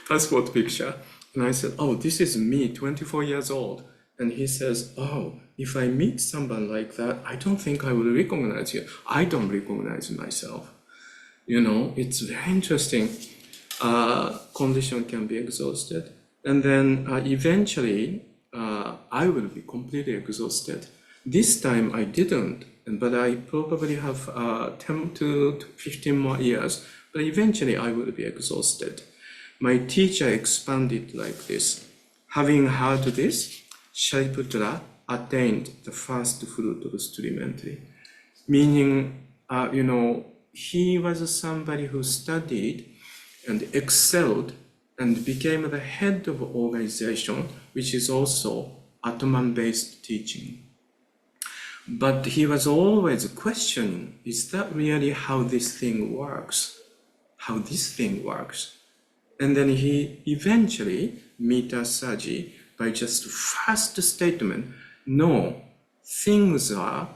Passport picture. And I said, "Oh, this is me, 24 years old." And he says, "Oh, if I meet someone like that, I don't think I will recognize you." I don't recognize myself. You know, it's very interesting. Condition can be exhausted. And then eventually, I will be completely exhausted. This time I didn't, but I probably have 10 to 15 more years, but eventually I will be exhausted. My teacher expanded like this. Having heard this, Shariputra attained the first fruit of stream-entry. Meaning, he was somebody who studied and excelled and became the head of an organization, which is also Atman-based teaching. But he was always questioning, is that really how this thing works? How this thing works? And then he eventually met Saji by just first statement, no, things are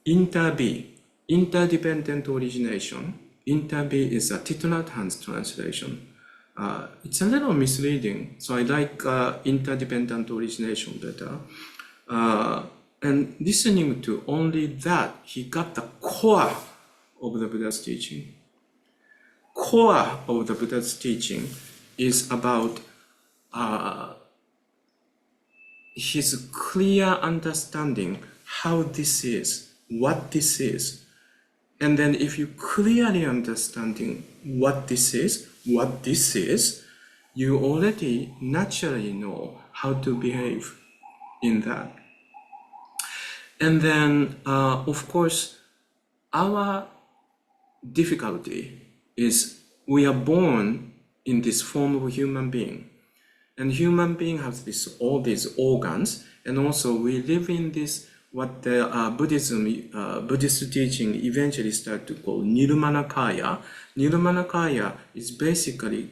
interdependent origination. Interbe is a Thich translation. It's a little misleading, so I like interdependent origination better. And listening to only that, he got the core of the Buddha's teaching. Core of the Buddha's teaching is about his clear understanding how this is, what this is. And then if you clearly understanding what this is, you already naturally know how to behave in that. And then, of course, our difficulty is we are born in this form of a human being. And human being has all these organs, and also we live in this, what the Buddhist teaching eventually start to call Nirmanakaya. Nirmanakaya is basically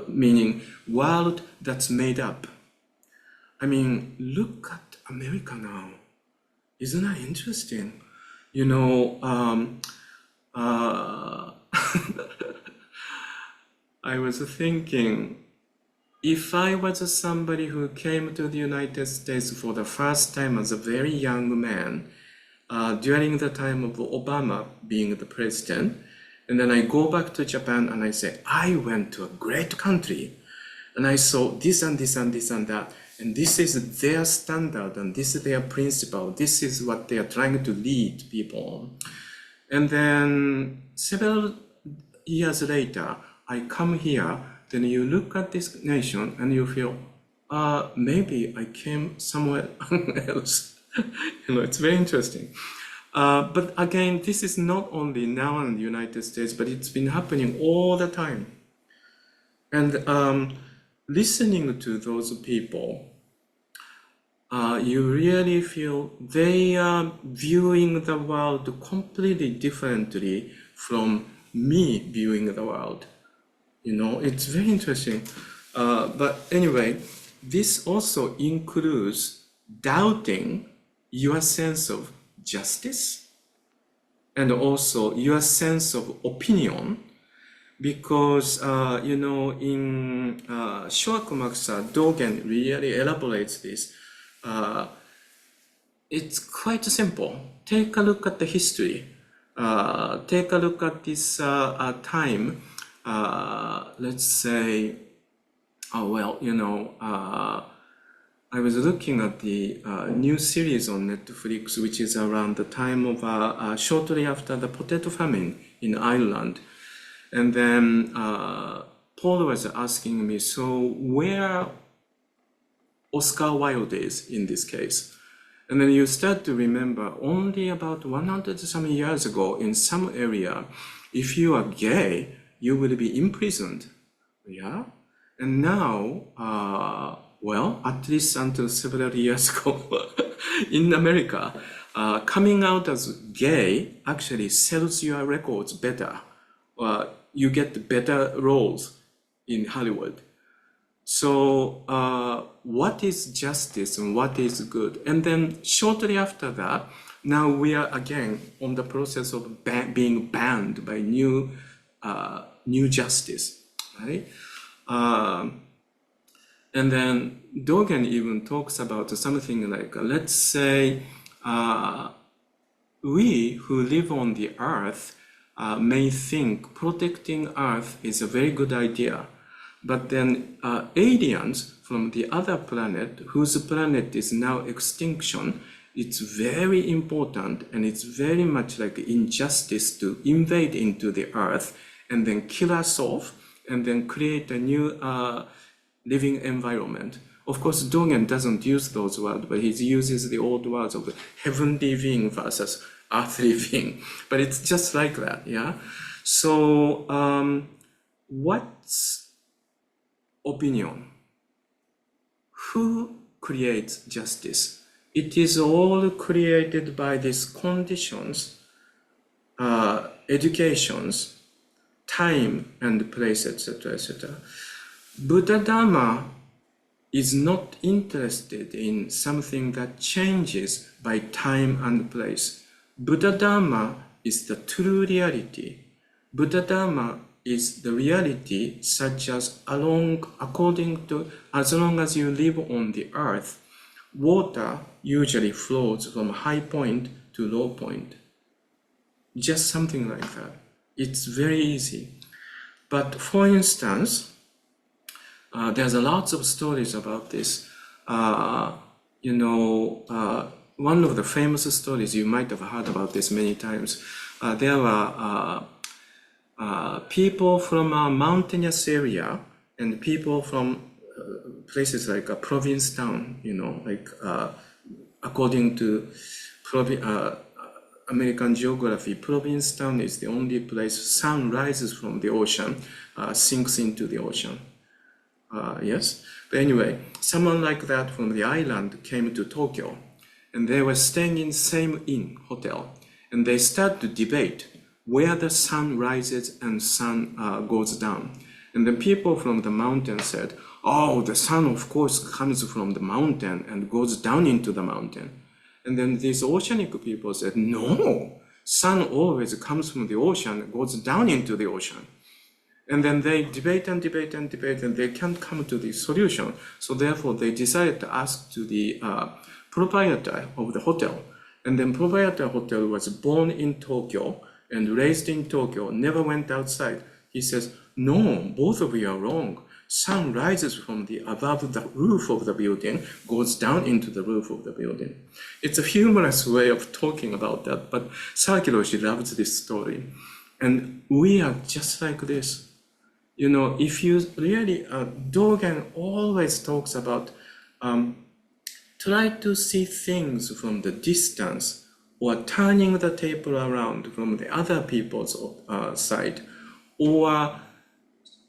meaning world that's made up. I mean, look at America now. Isn't that interesting? You know, I was thinking, if I was somebody who came to the United States for the first time as a very young man, during the time of Obama being the president, and then I go back to Japan and I say, I went to a great country, and I saw this and this and this and that, and this is their standard, and this is their principle, this is what they are trying to lead people on. And then several years later, I come here, then you look at this nation and you feel, maybe I came somewhere else. You know, it's very interesting. But again, this is not only now in the United States, but it's been happening all the time. And listening to those people, you really feel they are viewing the world completely differently from me viewing the world. You know, it's very interesting. But anyway, this also includes doubting your sense of justice and also your sense of opinion, because, you know, in Shoakumakusa, Dogen really elaborates this. It's quite simple. Take a look at the history. take a look at this time. Let's say, I was looking at the new series on Netflix, which is around the time of shortly after the potato famine in Ireland. And then Paul was asking me, so where Oscar Wilde is in this case? And then you start to remember only about 100 some years ago in some area, if you are gay, you will be imprisoned. Yeah. And now, at least until several years ago in America, coming out as gay actually sells your records better. You get better roles in Hollywood. So what is justice and what is good? And then shortly after that, now we are again on the process of being banned by new justice, right? And then Dogen even talks about something like, let's say, we who live on the earth may think protecting earth is a very good idea. But then aliens from the other planet, whose planet is now extinction, it's very important and it's very much like injustice to invade into the earth and then kill us off and then create a new living environment. Of course, Dogen doesn't use those words, but he uses the old words of heavenly being versus earthly being. But it's just like that, yeah? So, what's opinion? Who creates justice? It is all created by these conditions, educations, time and place, etc., etc. Buddha Dharma is not interested in something that changes by time and place. Buddha Dharma is the true reality. Buddha Dharma is the reality such as as long as you live on the earth, water usually flows from high point to low point. Just something like that. It's very easy. But for instance, there's a lots of stories about this. One of the famous stories, you might have heard about this many times. There were people from a mountainous area and people from places like a province town, according to American geography, province town is the only place sun rises from the ocean, sinks into the ocean. Yes, but anyway, someone like that from the island came to Tokyo, and they were staying in same inn hotel, and they started to debate where the sun rises and sun goes down. And the people from the mountain said, oh, the sun of course comes from the mountain and goes down into the mountain. And then these oceanic people said, no, sun always comes from the ocean and goes down into the ocean. And then they debate and debate and debate, and they can't come to the solution. So therefore they decided to ask to the proprietor of the hotel. And then proprietor hotel was born in Tokyo and raised in Tokyo, never went outside. He says, no, both of you are wrong. Sun rises from above the roof of the building, goes down into the roof of the building. It's a humorous way of talking about that, but Sakiroshi loves this story. And we are just like this. If you really, Dogen always talks about try to see things from the distance or turning the table around from the other people's side, or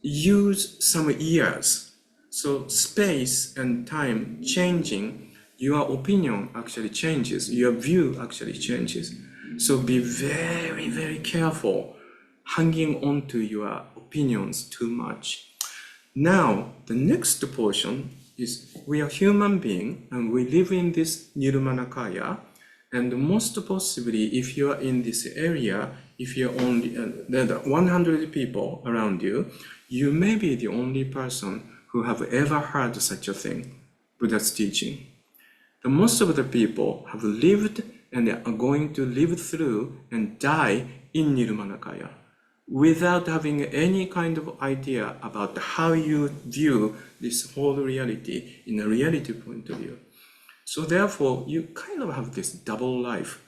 use some ears. So space and time changing, your opinion actually changes, your view actually changes. So be very, very careful hanging on to your opinions too much. Now, the next portion is we are human beings and we live in this Nirmanakaya, and most possibly if you are in this area, if you're only, there are 100 people around you, you may be the only person who have ever heard such a thing, Buddha's teaching. The most of the people have lived and they are going to live through and die in Nirmanakaya without having any kind of idea about how you view this whole reality in a reality point of view. So therefore, you kind of have this double life.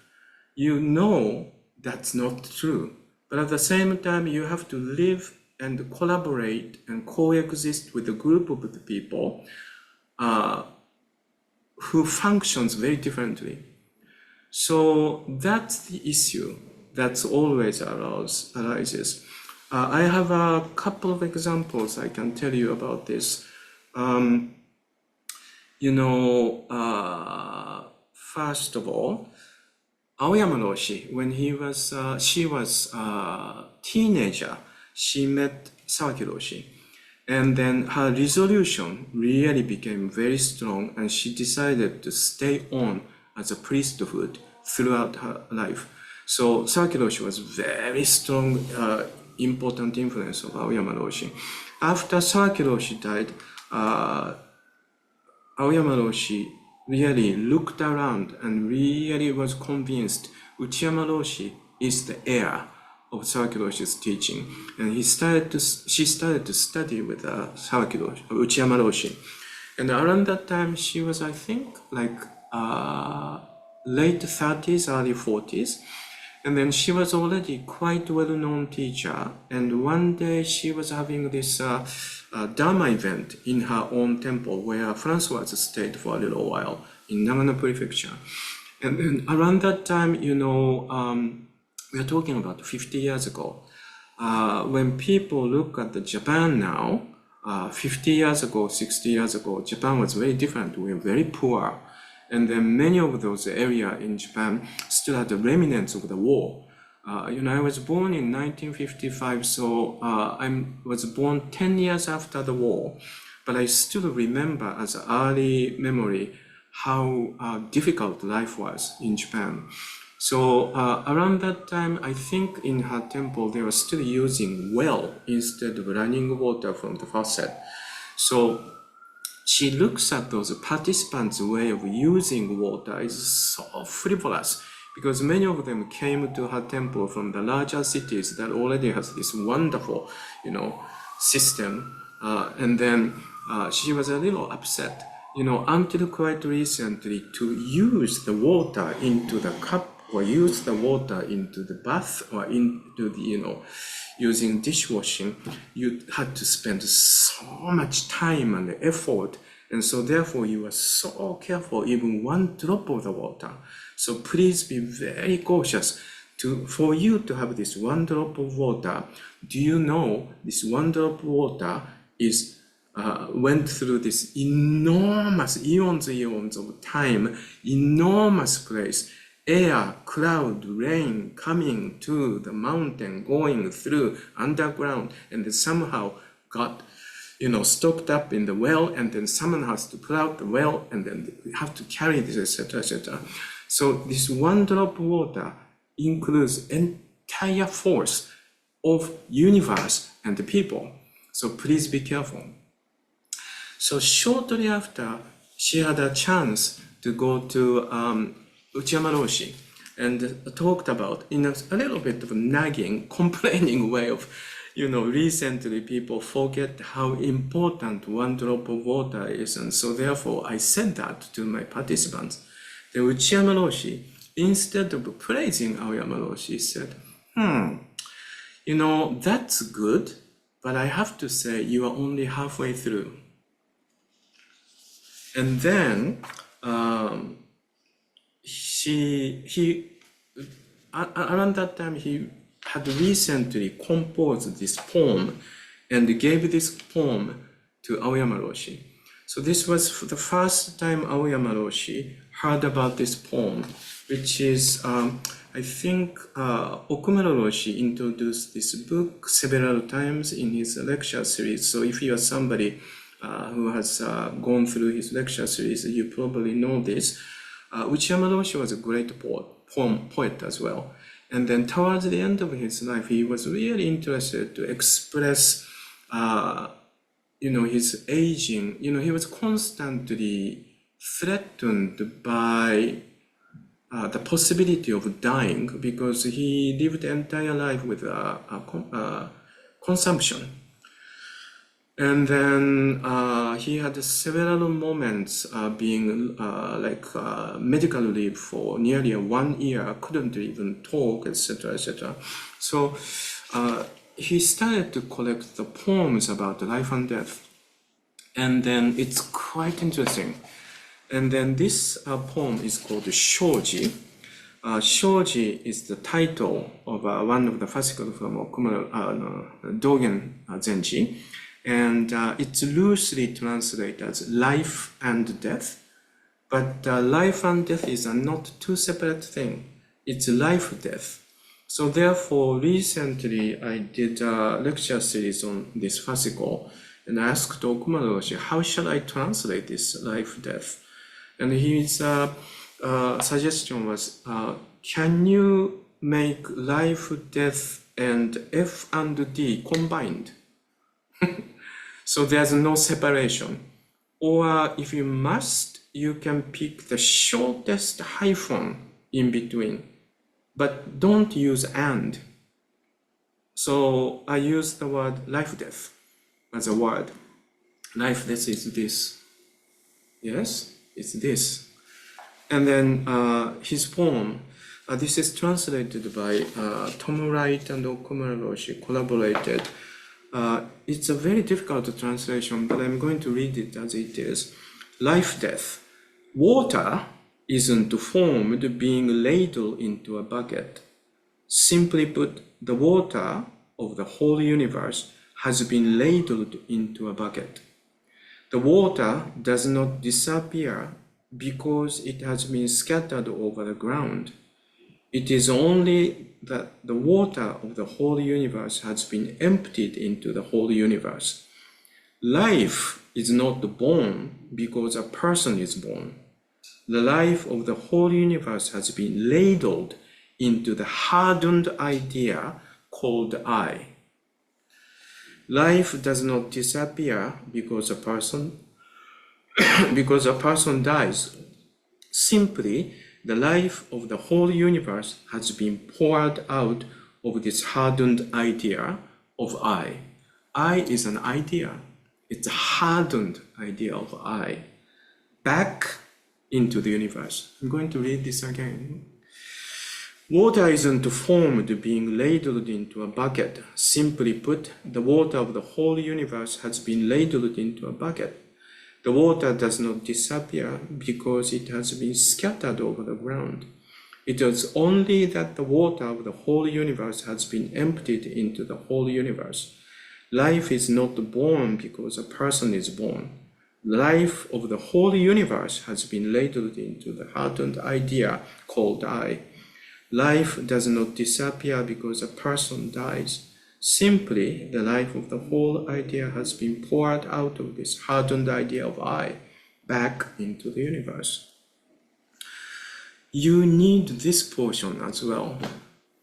You know that's not true, but at the same time, you have to live and collaborate and coexist with a group of the people who functions very differently. So that's the issue that's always arises. I have a couple of examples I can tell you about this. First of all, Aoyama Roshi, when she was a teenager, she met Sawaki Roshi. And then her resolution really became very strong, and she decided to stay on as a priesthood throughout her life. So Sawaki Roshi was very strong, important influence of Aoyama Roshi. After Sawaki Roshi died, Aoyama Roshi really looked around and really was convinced Uchiyama Roshi is the heir of Sawaki Roshi's teaching, and she started to study with Sawaki Roshi, Uchiyama Roshi. And around that time, she was, I think, like late 30s, early 40s. And then she was already quite well-known teacher. And one day she was having this dharma event in her own temple where Francois stayed for a little while in Nagano Prefecture. And then around that time, we're talking about 50 years ago. When people look at the Japan now, 50 years ago, 60 years ago, Japan was very different. We were very poor. And then many of those areas in Japan still had the remnants of the war. I was born in 1955, so I was born 10 years after the war. But I still remember as an early memory how difficult life was in Japan. So around that time, I think in her temple, they were still using well instead of running water from the faucet. So she looks at those participants' way of using water is so frivolous, because many of them came to her temple from the larger cities that already has this wonderful, system. And then she was a little upset, until quite recently, to use the water into the cup or use the water into the bath or into the, using dishwashing, you had to spend so much time and effort. And so therefore you are so careful, even one drop of the water. So please be very cautious. For you to have this one drop of water, do you know this one drop of water is went through this enormous eons of time, enormous place, air, cloud, rain coming to the mountain, going through underground, and then somehow got stocked up in the well, and then someone has to pull out the well, and then we have to carry this, etc., etc. So this one drop of water includes entire force of universe and the people. So please be careful. So shortly after, she had a chance to go to Uchiyama Roshi and talked about, in a little bit of a nagging, complaining way of, recently people forget how important one drop of water is. And so therefore I said that to my participants. The Uchiyama Roshi, instead of praising Aoyama Roshi, said, that's good, but I have to say you are only halfway through. And then around that time, he had recently composed this poem and gave this poem to Aoyama Roshi. So this was for the first time Aoyama Roshi heard about this poem, which is, I think Okumura Roshi introduced this book several times in his lecture series. So if you are somebody who has gone through his lecture series, you probably know this. Uchiyama Roshi was a great poet as well. And then towards the end of his life, he was really interested to express, his aging. He was constantly threatened by the possibility of dying because he lived the entire life with consumption. And then he had several moments being medical leave for nearly 1 year, couldn't even talk, etc., etc. So he started to collect the poems about life and death. And then it's quite interesting. And then this poem is called Shoji. Shoji is the title of one of the fascicles from Dogen Zenji. And it's loosely translated as life and death. But life and death is not two separate things. It's life-death. So therefore, recently I did a lecture series on this fascicle and asked Okumaru Roshi, how shall I translate this life-death? And his suggestion was, can you make life, death, and F and D combined? So there's no separation. Or if you must, you can pick the shortest hyphen in between, but don't use and. So I use the word life-death as a word. Life-death is this. Yes, it's this. And then his poem, this is translated by Tom Wright and Okumaru Roshi, collaborated. It's a very difficult translation, but I'm going to read it as it is. Life-death. Water isn't formed being ladled into a bucket. Simply put, the water of the whole universe has been ladled into a bucket. The water does not disappear because it has been scattered over the ground. It is only that the water of the whole universe has been emptied into the whole universe. Life is not born because a person is born. The life of the whole universe has been ladled into the hardened idea called I. Life does not disappear because a person dies. Simply, the life of the whole universe has been poured out of this hardened idea of I. I is an idea. It's a hardened idea of I. Back into the universe. I'm going to read this again. Water isn't formed being ladled into a bucket. Simply put, the water of the whole universe has been ladled into a bucket. The water does not disappear because it has been scattered over the ground. It is only that the water of the whole universe has been emptied into the whole universe. Life is not born because a person is born. Life of the whole universe has been ladled into the hardened idea called I. Life does not disappear because a person dies. Simply, the life of the whole idea has been poured out of this hardened idea of I back into the universe. You need this portion as well.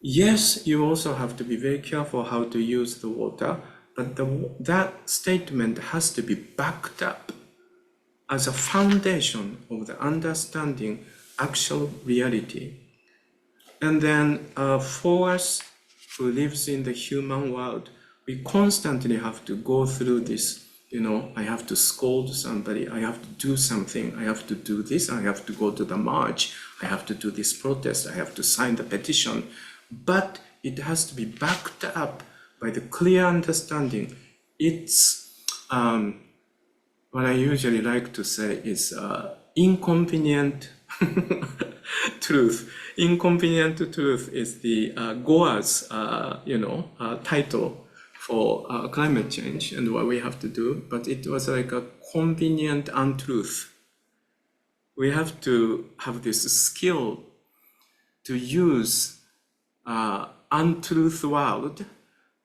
Yes, you also have to be very careful how to use the water, but that statement has to be backed up as a foundation of the understanding actual reality. And then for us who lives in the human world, we constantly have to go through this, I have to scold somebody, I have to do something, I have to do this, I have to go to the march, I have to do this protest, I have to sign the petition. But it has to be backed up by the clear understanding. It's what I usually like to say is inconvenient truth. Inconvenient truth is the Goa's title for climate change and what we have to do, but it was like a convenient untruth. We have to have this skill to use untruth word,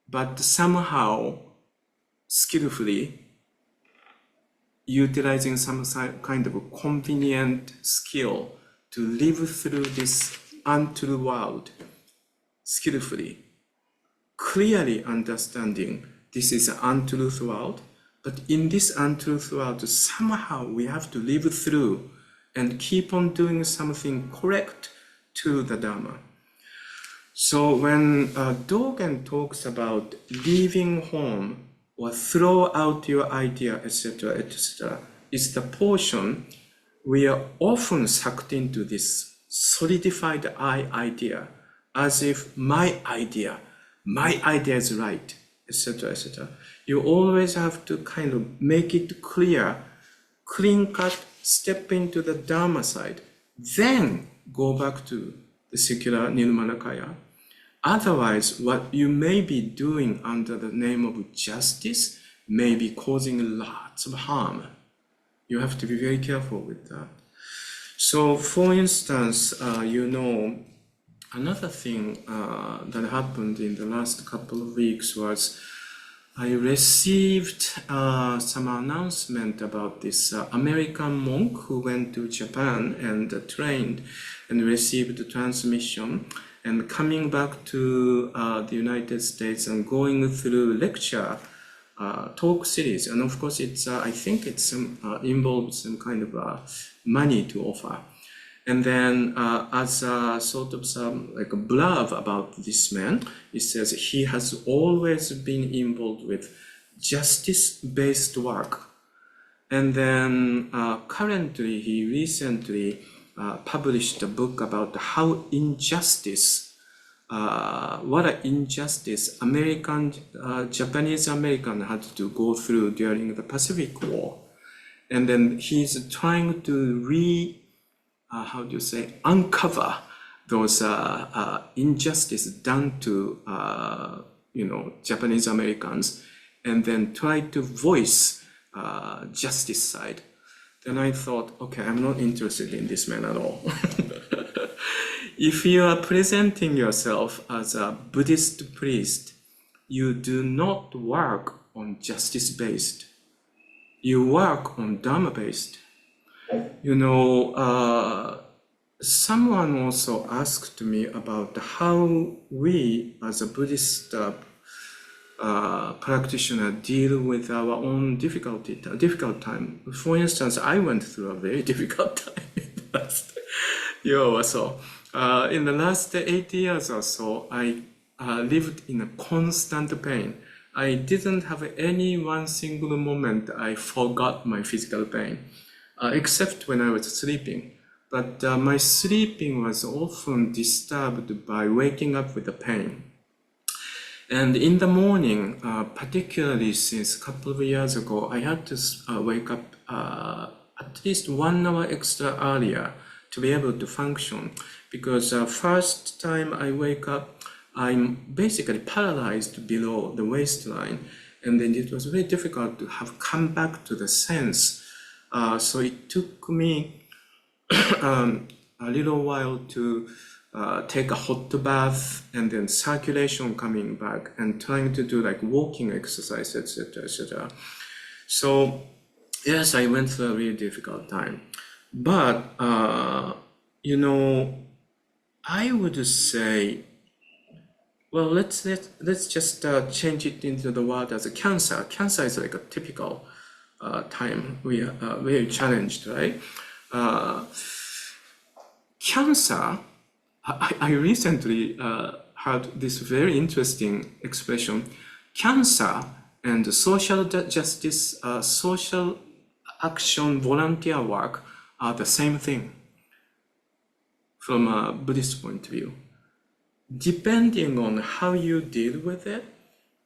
but somehow skillfully utilizing some kind of a convenient skill to live through this untrue world skillfully, clearly understanding this is an untruth world, but in this untruth world, somehow we have to live through and keep on doing something correct to the Dharma. So when Dogen talks about leaving home or throw out your idea, etc., etc., it's the portion we are often sucked into this solidified I idea, as if my idea is right, etc., etc. You always have to kind of make it clear, clean cut, step into the Dharma side, then go back to the secular Nirmanakaya. Otherwise, what you may be doing under the name of justice may be causing lots of harm. You have to be very careful with that. So, for instance, another thing that happened in the last couple of weeks was I received some announcement about this American monk who went to Japan and trained and received the transmission, and coming back to the United States and going through lecture talk series. And of course, it's I think it's involves some kind of money to offer. And then as a sort of some like a blurb about this man, it says he has always been involved with justice-based work. And then currently, he recently published a book about how injustice, what an injustice Japanese American had to go through during the Pacific War. And then he's trying to uncover those injustice done to, Japanese Americans, and then try to voice justice side. Then I thought, okay, I'm not interested in this man at all. If you are presenting yourself as a Buddhist priest, you do not work on justice-based. You work on Dharma-based. Someone also asked me about how we as a Buddhist practitioner deal with our own difficult time. For instance, I went through a very difficult time in the last year or so. In the last 8 years or so, I lived in a constant pain. I didn't have any one single moment I forgot my physical pain, except when I was sleeping. But my sleeping was often disturbed by waking up with the pain. And in the morning, particularly since a couple of years ago, I had to wake up at least 1 hour extra earlier to be able to function. Because first time I wake up, I'm basically paralyzed below the waistline. And then it was very difficult to have come back to the sense. So it took me a little while to take a hot bath, and then circulation coming back, and trying to do like walking exercise, etc., etc. So yes, I went through a really difficult time, but I would say, well, let's just change it into the word as a cancer. Cancer is like a typical time we are very challenged, right? Cancer. I recently heard this very interesting expression: cancer and social justice, social action, volunteer work are the same thing from a Buddhist point of view. Depending on how you deal with it,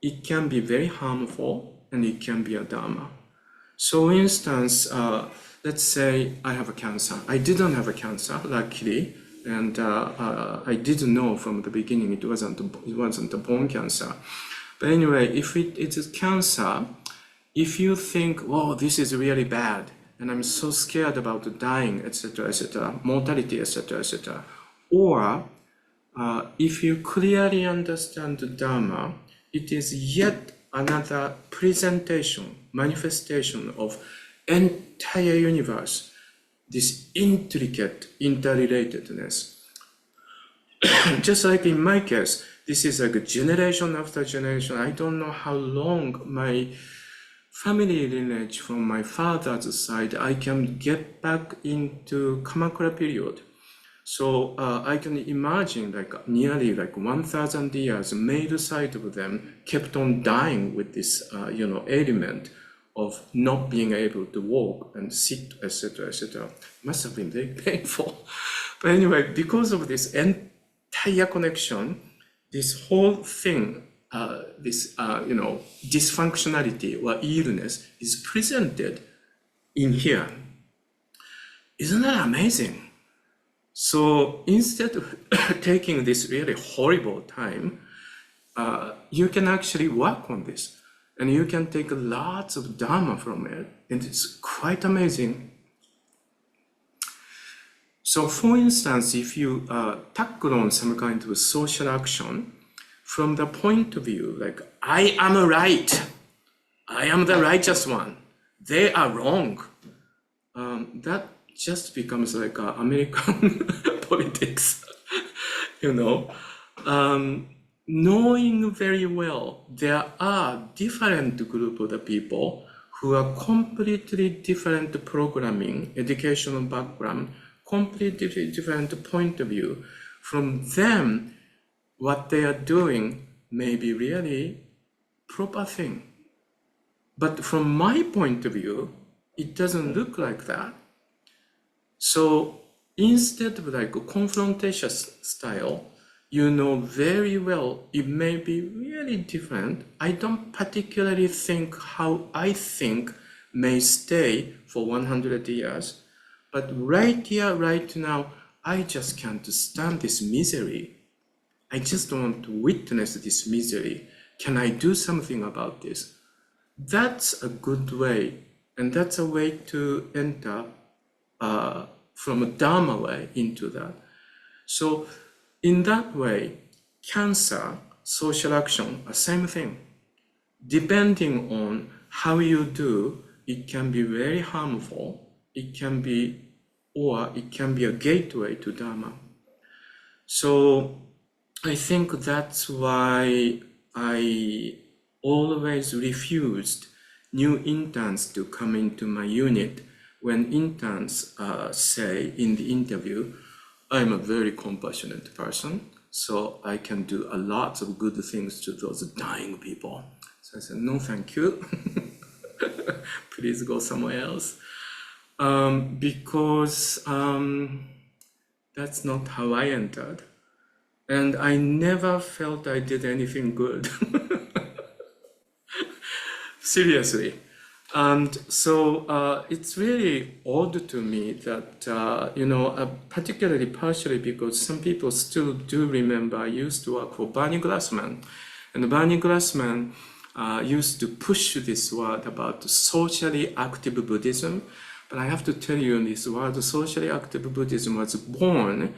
it can be very harmful and it can be a dharma. So, for instance, let's say I have a cancer. I didn't have a cancer, luckily. And I didn't know from the beginning it wasn't a bone cancer. But anyway, if it is cancer, if you think, "Whoa, this is really bad, and I'm so scared about dying, etc., etc., mortality, etc., etc., or if you clearly understand the Dharma, it is yet another presentation, manifestation of entire universe. This intricate interrelatedness. Just like in my case, this is like a generation after generation. I don't know how long my family lineage from my father's side, I can get back into Kamakura period. So I can imagine like nearly like 1,000 years, male side of them kept on dying with this, ailment of not being able to walk and sit, etc., etc. Must have been very painful. But anyway, because of this entire connection, this whole thing, dysfunctionality or illness is presented in here. Isn't that amazing? So instead of taking this really horrible time, you can actually work on this, and you can take lots of dharma from it, and it's quite amazing. So for instance, if you tackle on some kind of social action from the point of view like, I am right, I am the righteous one, they are wrong, that just becomes like American politics, knowing very well there are different group of the people who are completely different programming, educational background, completely different point of view. From them, what they are doing may be really proper thing. But from my point of view, it doesn't look like that. So instead of like a confrontation style, you know very well it may be really different. I don't particularly think how I think may stay for 100 years, but right here, right now, I just can't stand this misery. I just don't want to witness this misery. Can I do something about this? That's a good way, and that's a way to enter from a dharma way into that. So in that way, cancer, social action are same thing. Depending on how you do, it can be very harmful. It can be, or it can be a gateway to dharma. So I think that's why I always refused new interns to come into my unit when interns say in the interview, I'm a very compassionate person, so I can do a lot of good things to those dying people. So I said, no, thank you. Please go somewhere else. Because that's not how I entered. And I never felt I did anything good. Seriously. And so it's really odd to me that, particularly partially because some people still do remember I used to work for Barney Glassman. And Barney Glassman used to push this word about socially active Buddhism. But I have to tell you, this word socially active Buddhism was born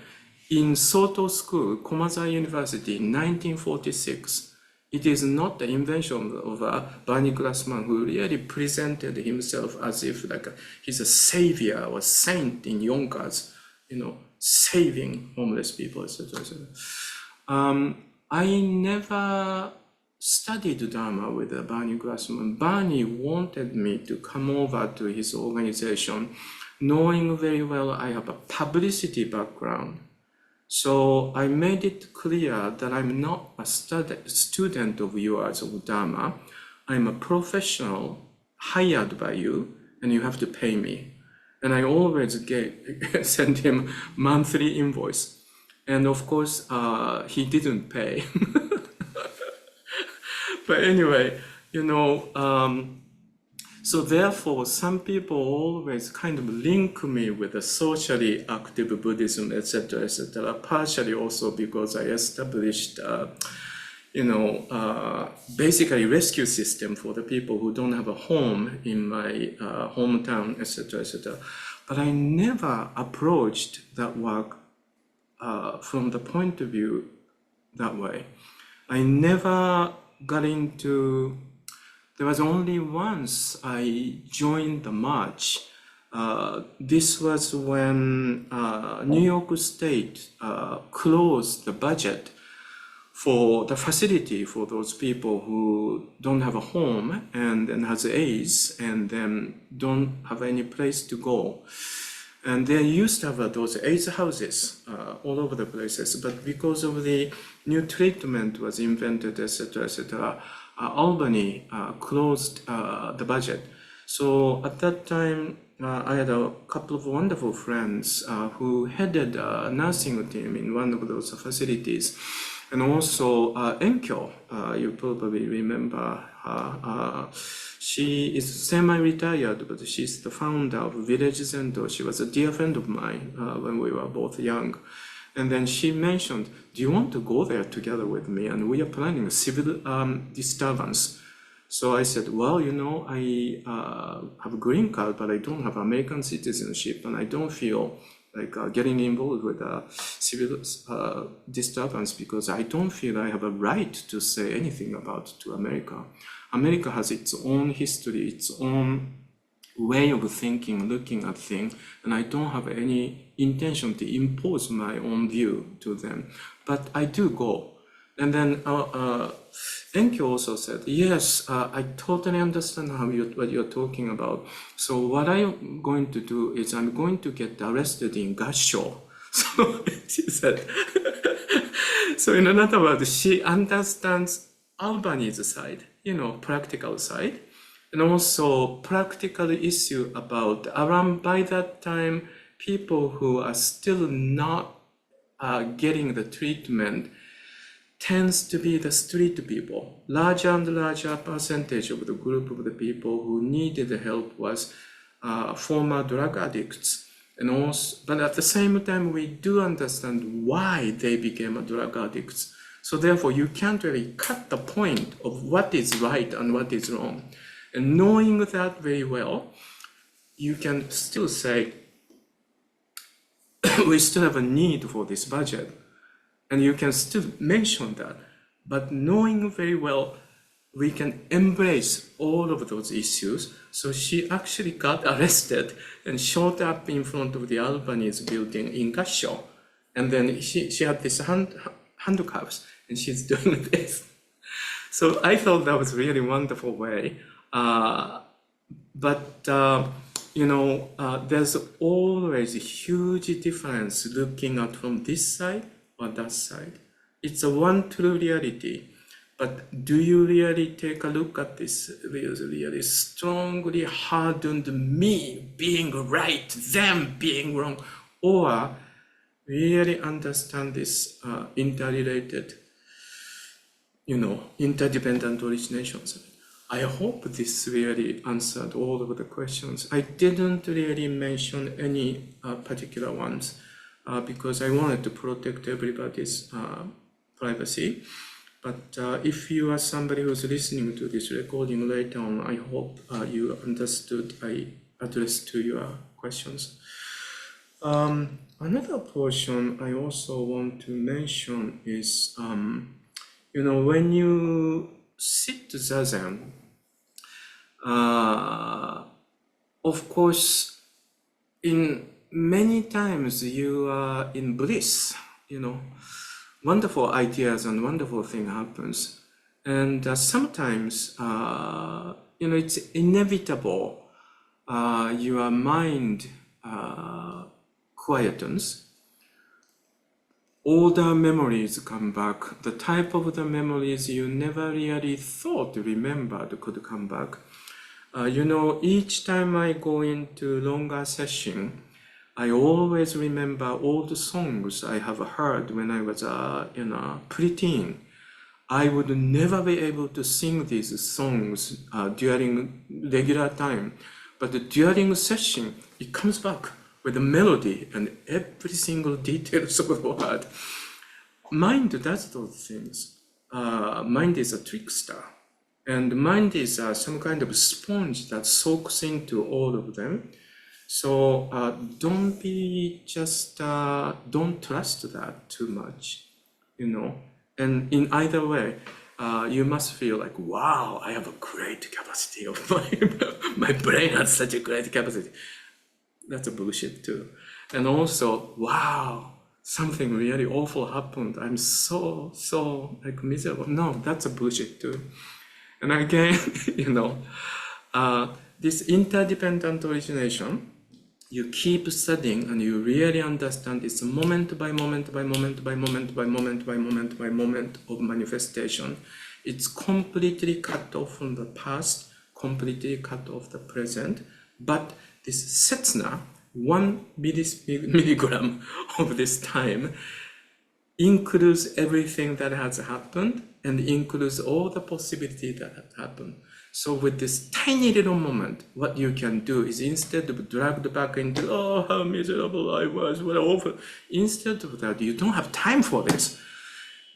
in Soto School, Komaza University in 1946. It is not the invention of Barney Glassman, who really presented himself as if like he's a savior or saint in Yonkers, saving homeless people, etc. I never studied Dharma with Barney Glassman. Barney wanted me to come over to his organization, knowing very well I have a publicity background. So I made it clear that I'm not a student of yours of Dharma. I'm a professional hired by you, and you have to pay me. And I always send him monthly invoice. And of course, he didn't pay. But anyway, so therefore, some people always kind of link me with the socially active Buddhism, etc., etc. Partially also because I established, basically rescue system for the people who don't have a home in my hometown, etc., etc. But I never approached that work from the point of view that way. I never got into. There was only once I joined the march. This was when New York State closed the budget for the facility for those people who don't have a home and then has AIDS and then don't have any place to go. And they used to have those AIDS houses all over the places, but because of the new treatment was invented, etc., etc., Albany closed the budget. So at that time, I had a couple of wonderful friends who headed a nursing team in one of those facilities. And also Enkyo, you probably remember her. She is semi-retired, but she's the founder of Village Zendo. She was a dear friend of mine when we were both young. And then she mentioned, do you want to go there together with me? And we are planning a civil disturbance. So I said, well, you know, I have a green card, but I don't have American citizenship, and I don't feel like getting involved with a civil disturbance because I don't feel I have a right to say anything about to America. America has its own history, its own way of thinking, looking at things, and I don't have any intention to impose my own view to them. But I do go. And then Enkyo also said, yes, I totally understand what you're talking about. So what I'm going to do is I'm going to get arrested in Gassho. So she said, so in other words, she understands Albany's side, you know, practical side, and also practical issue about around by that time, people who are still not getting the treatment tends to be the street people. Larger and larger percentage of the group of the people who needed help was former drug addicts. And also, but at the same time, we do understand why they became drug addicts. So therefore, you can't really cut the point of what is right and what is wrong. And knowing that very well, you can still say, we still have a need for this budget. And you can still mention that. But knowing very well, we can embrace all of those issues. So she actually got arrested and showed up in front of the Albany's building in Gassho. And then she had this handcuffs, and she's doing this. So I thought that was really wonderful way. You know, there's always a huge difference looking at from this side or that side. It's a one true reality. But do you really take a look at this really strongly hardened me being right, them being wrong, or really understand this interrelated, you know, interdependent originations? I hope this really answered all of the questions. I didn't really mention any particular ones because I wanted to protect everybody's privacy. But if you are somebody who's listening to this recording later on, I hope you understood I addressed to your questions. Another portion I also want to mention is, you know, when you sit zazen, of course, in many times you are in bliss, you know, wonderful ideas and wonderful thing happens. And sometimes, you know, it's inevitable, your mind quietens. Older memories come back. The type of the memories you never really thought remembered could come back. You know, each time I go into longer session, I always remember all the songs I have heard when I was, you know, preteen. I would never be able to sing these songs during regular time, but during session, it comes back with the melody and every single details of the word. Mind does those things. Mind is a trickster. And mind is some kind of sponge that soaks into all of them. So don't be just, don't trust that too much, you know. And in either way, you must feel like, wow, I have a great capacity of my brain has such a great capacity. That's a bullshit too. And also, wow, something really awful happened. I'm so like miserable. No, that's a bullshit too. And again, you know, this interdependent origination you keep studying and you really understand it's moment by moment by moment by moment by moment by moment by moment of manifestation. It's completely cut off from the past, completely cut off the present, but this setsuna, 1 milligram of this time, includes everything that has happened and includes all the possibility that had happened. So with this tiny little moment, what you can do is instead of dragged back into, oh, how miserable I was, what awful. Instead of that, you don't have time for this.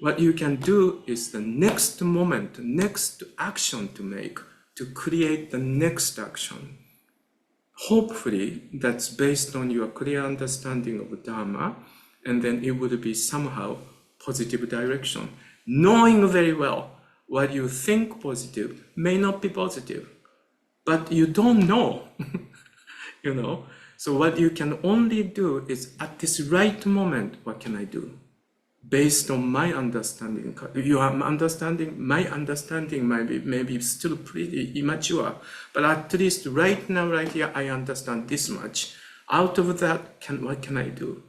What you can do is the next moment, next action to make, to create the next action. Hopefully, that's based on your clear understanding of Dharma, and then it would be somehow positive direction. Knowing very well what you think positive may not be positive, but you don't know, you know. So what you can only do is at this right moment, what can I do? Based on my understanding, my understanding maybe still pretty immature, but at least right now, right here, I understand this much. Out of that, what can I do?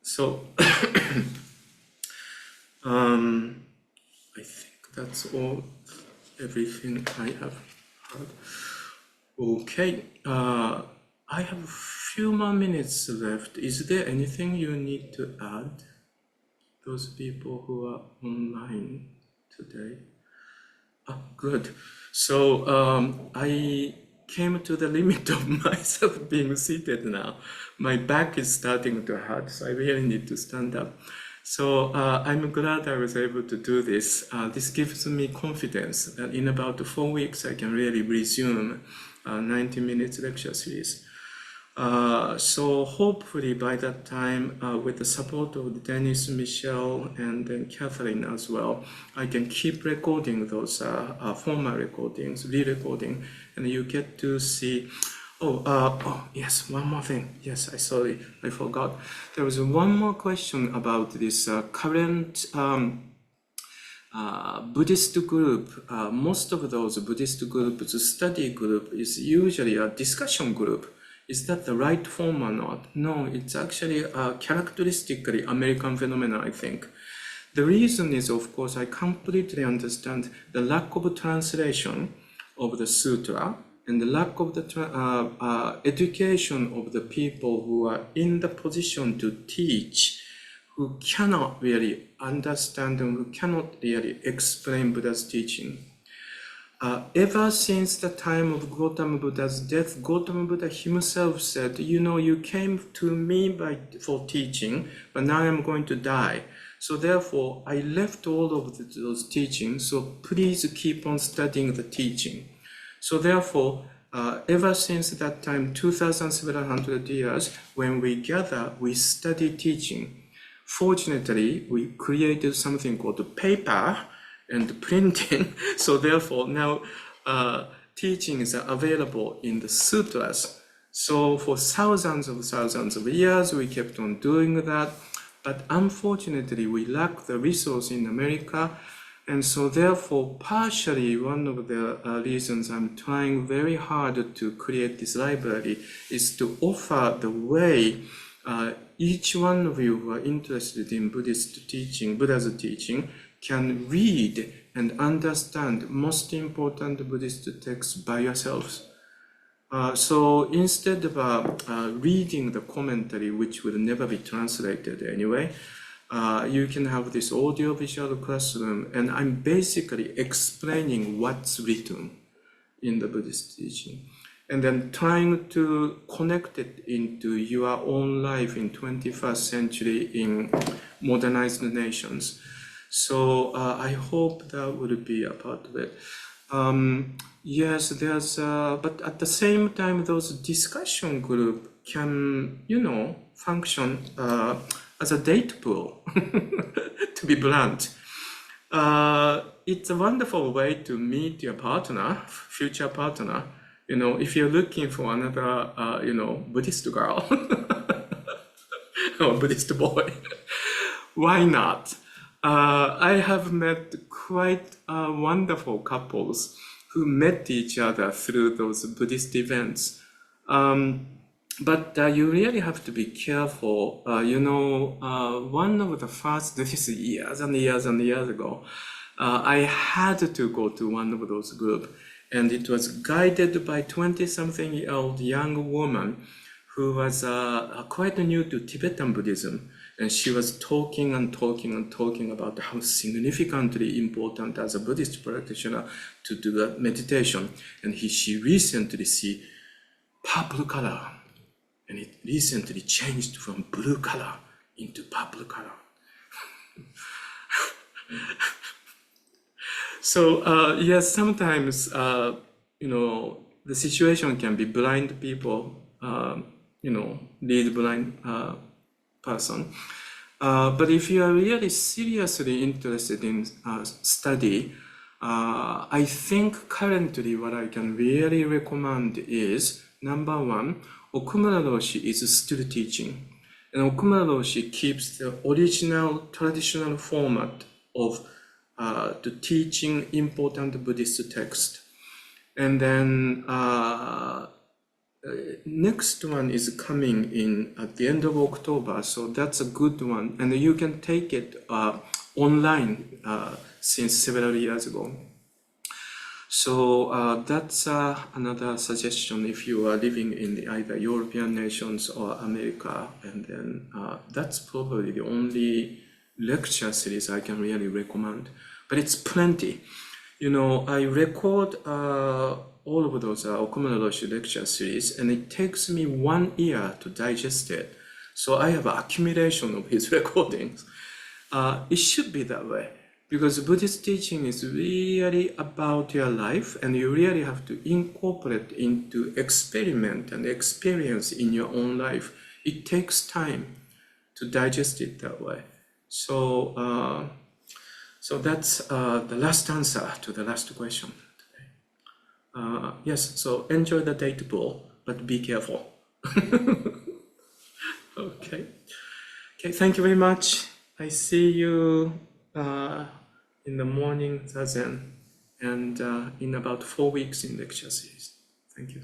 So, I think that's all, everything I have heard. Okay, I have a few more minutes left. Is there anything you need to add? Those people who are online today. Good. So I came to the limit of myself being seated now. My back is starting to hurt, so I really need to stand up. So I'm glad I was able to do this. This gives me confidence that in about 4 weeks I can really resume 90 minutes lecture series. So hopefully by that time, with the support of Dennis, Michelle, and then Catherine as well, I can keep recording those formal recordings, re-recording, and you get to see. Oh, yes, one more thing. Yes, I forgot. There was one more question about this current Buddhist group. Most of those Buddhist groups, study group, is usually a discussion group. Is that the right form or not? No, it's actually a characteristically American phenomenon, I think. The reason is, of course, I completely understand the lack of translation of the sutra and the lack of the education of the people who are in the position to teach, who cannot really understand and who cannot really explain Buddha's teaching. Ever since the time of Gautama Buddha's death, Gautama Buddha himself said, you know, you came to me for teaching, but now I'm going to die. So therefore, I left all of those teachings, so please keep on studying the teaching. So therefore, ever since that time, 2,700 years, when we gather, we study teaching. Fortunately, we created something called paper and printing. So therefore, now teachings are available in the sutras. So for thousands of years, we kept on doing that. But unfortunately, we lack the resource in America. And so therefore, partially one of the reasons I'm trying very hard to create this library is to offer the way each one of you who are interested in Buddhist teaching, Buddha's teaching, can read and understand most important Buddhist texts by yourselves. So instead of reading the commentary, which will never be translated anyway, you can have this audio-visual classroom, and I'm basically explaining what's written in the Buddhist teaching, and then trying to connect it into your own life in 21st century in modernized nations. So I hope that would be a part of it. Yes, there's, but at the same time, those discussion group can, you know, function as a date pool, to be blunt. It's a wonderful way to meet your partner, future partner. You know, if you're looking for another, you know, Buddhist girl or Buddhist boy, why not? I have met quite wonderful couples who met each other through those Buddhist events. But you really have to be careful. One of the first, this is years and years and years ago, I had to go to one of those groups, and it was guided by 20-something-year-old young woman who was quite new to Tibetan Buddhism. And she was talking and talking and talking about how significantly important as a Buddhist practitioner to do the meditation. And she recently see purple color. And it recently changed from blue color into purple color. So yes, sometimes the situation can be blind people, lead blind person. But if you are really seriously interested in study, I think currently what I can really recommend is, number one, Okumura Roshi is still teaching. And Okumura Roshi keeps the original traditional format of the teaching important Buddhist text. And then next one is coming in at the end of October, so that's a good one. And you can take it online since several years ago. So that's another suggestion if you are living in either European nations or America. And then that's probably the only lecture series I can really recommend. But it's plenty. I record all of those Okumura Roshi lecture series, and it takes me 1 year to digest it. So I have an accumulation of his recordings. It should be that way, because Buddhist teaching is really about your life, and you really have to incorporate into experiment and experience in your own life. It takes time to digest it that way. So that's the last answer to the last question. Yes, so enjoy the date pool, but be careful. Okay, thank you very much. I see you in the morning zazen, and in about 4 weeks in lecture series. Thank you.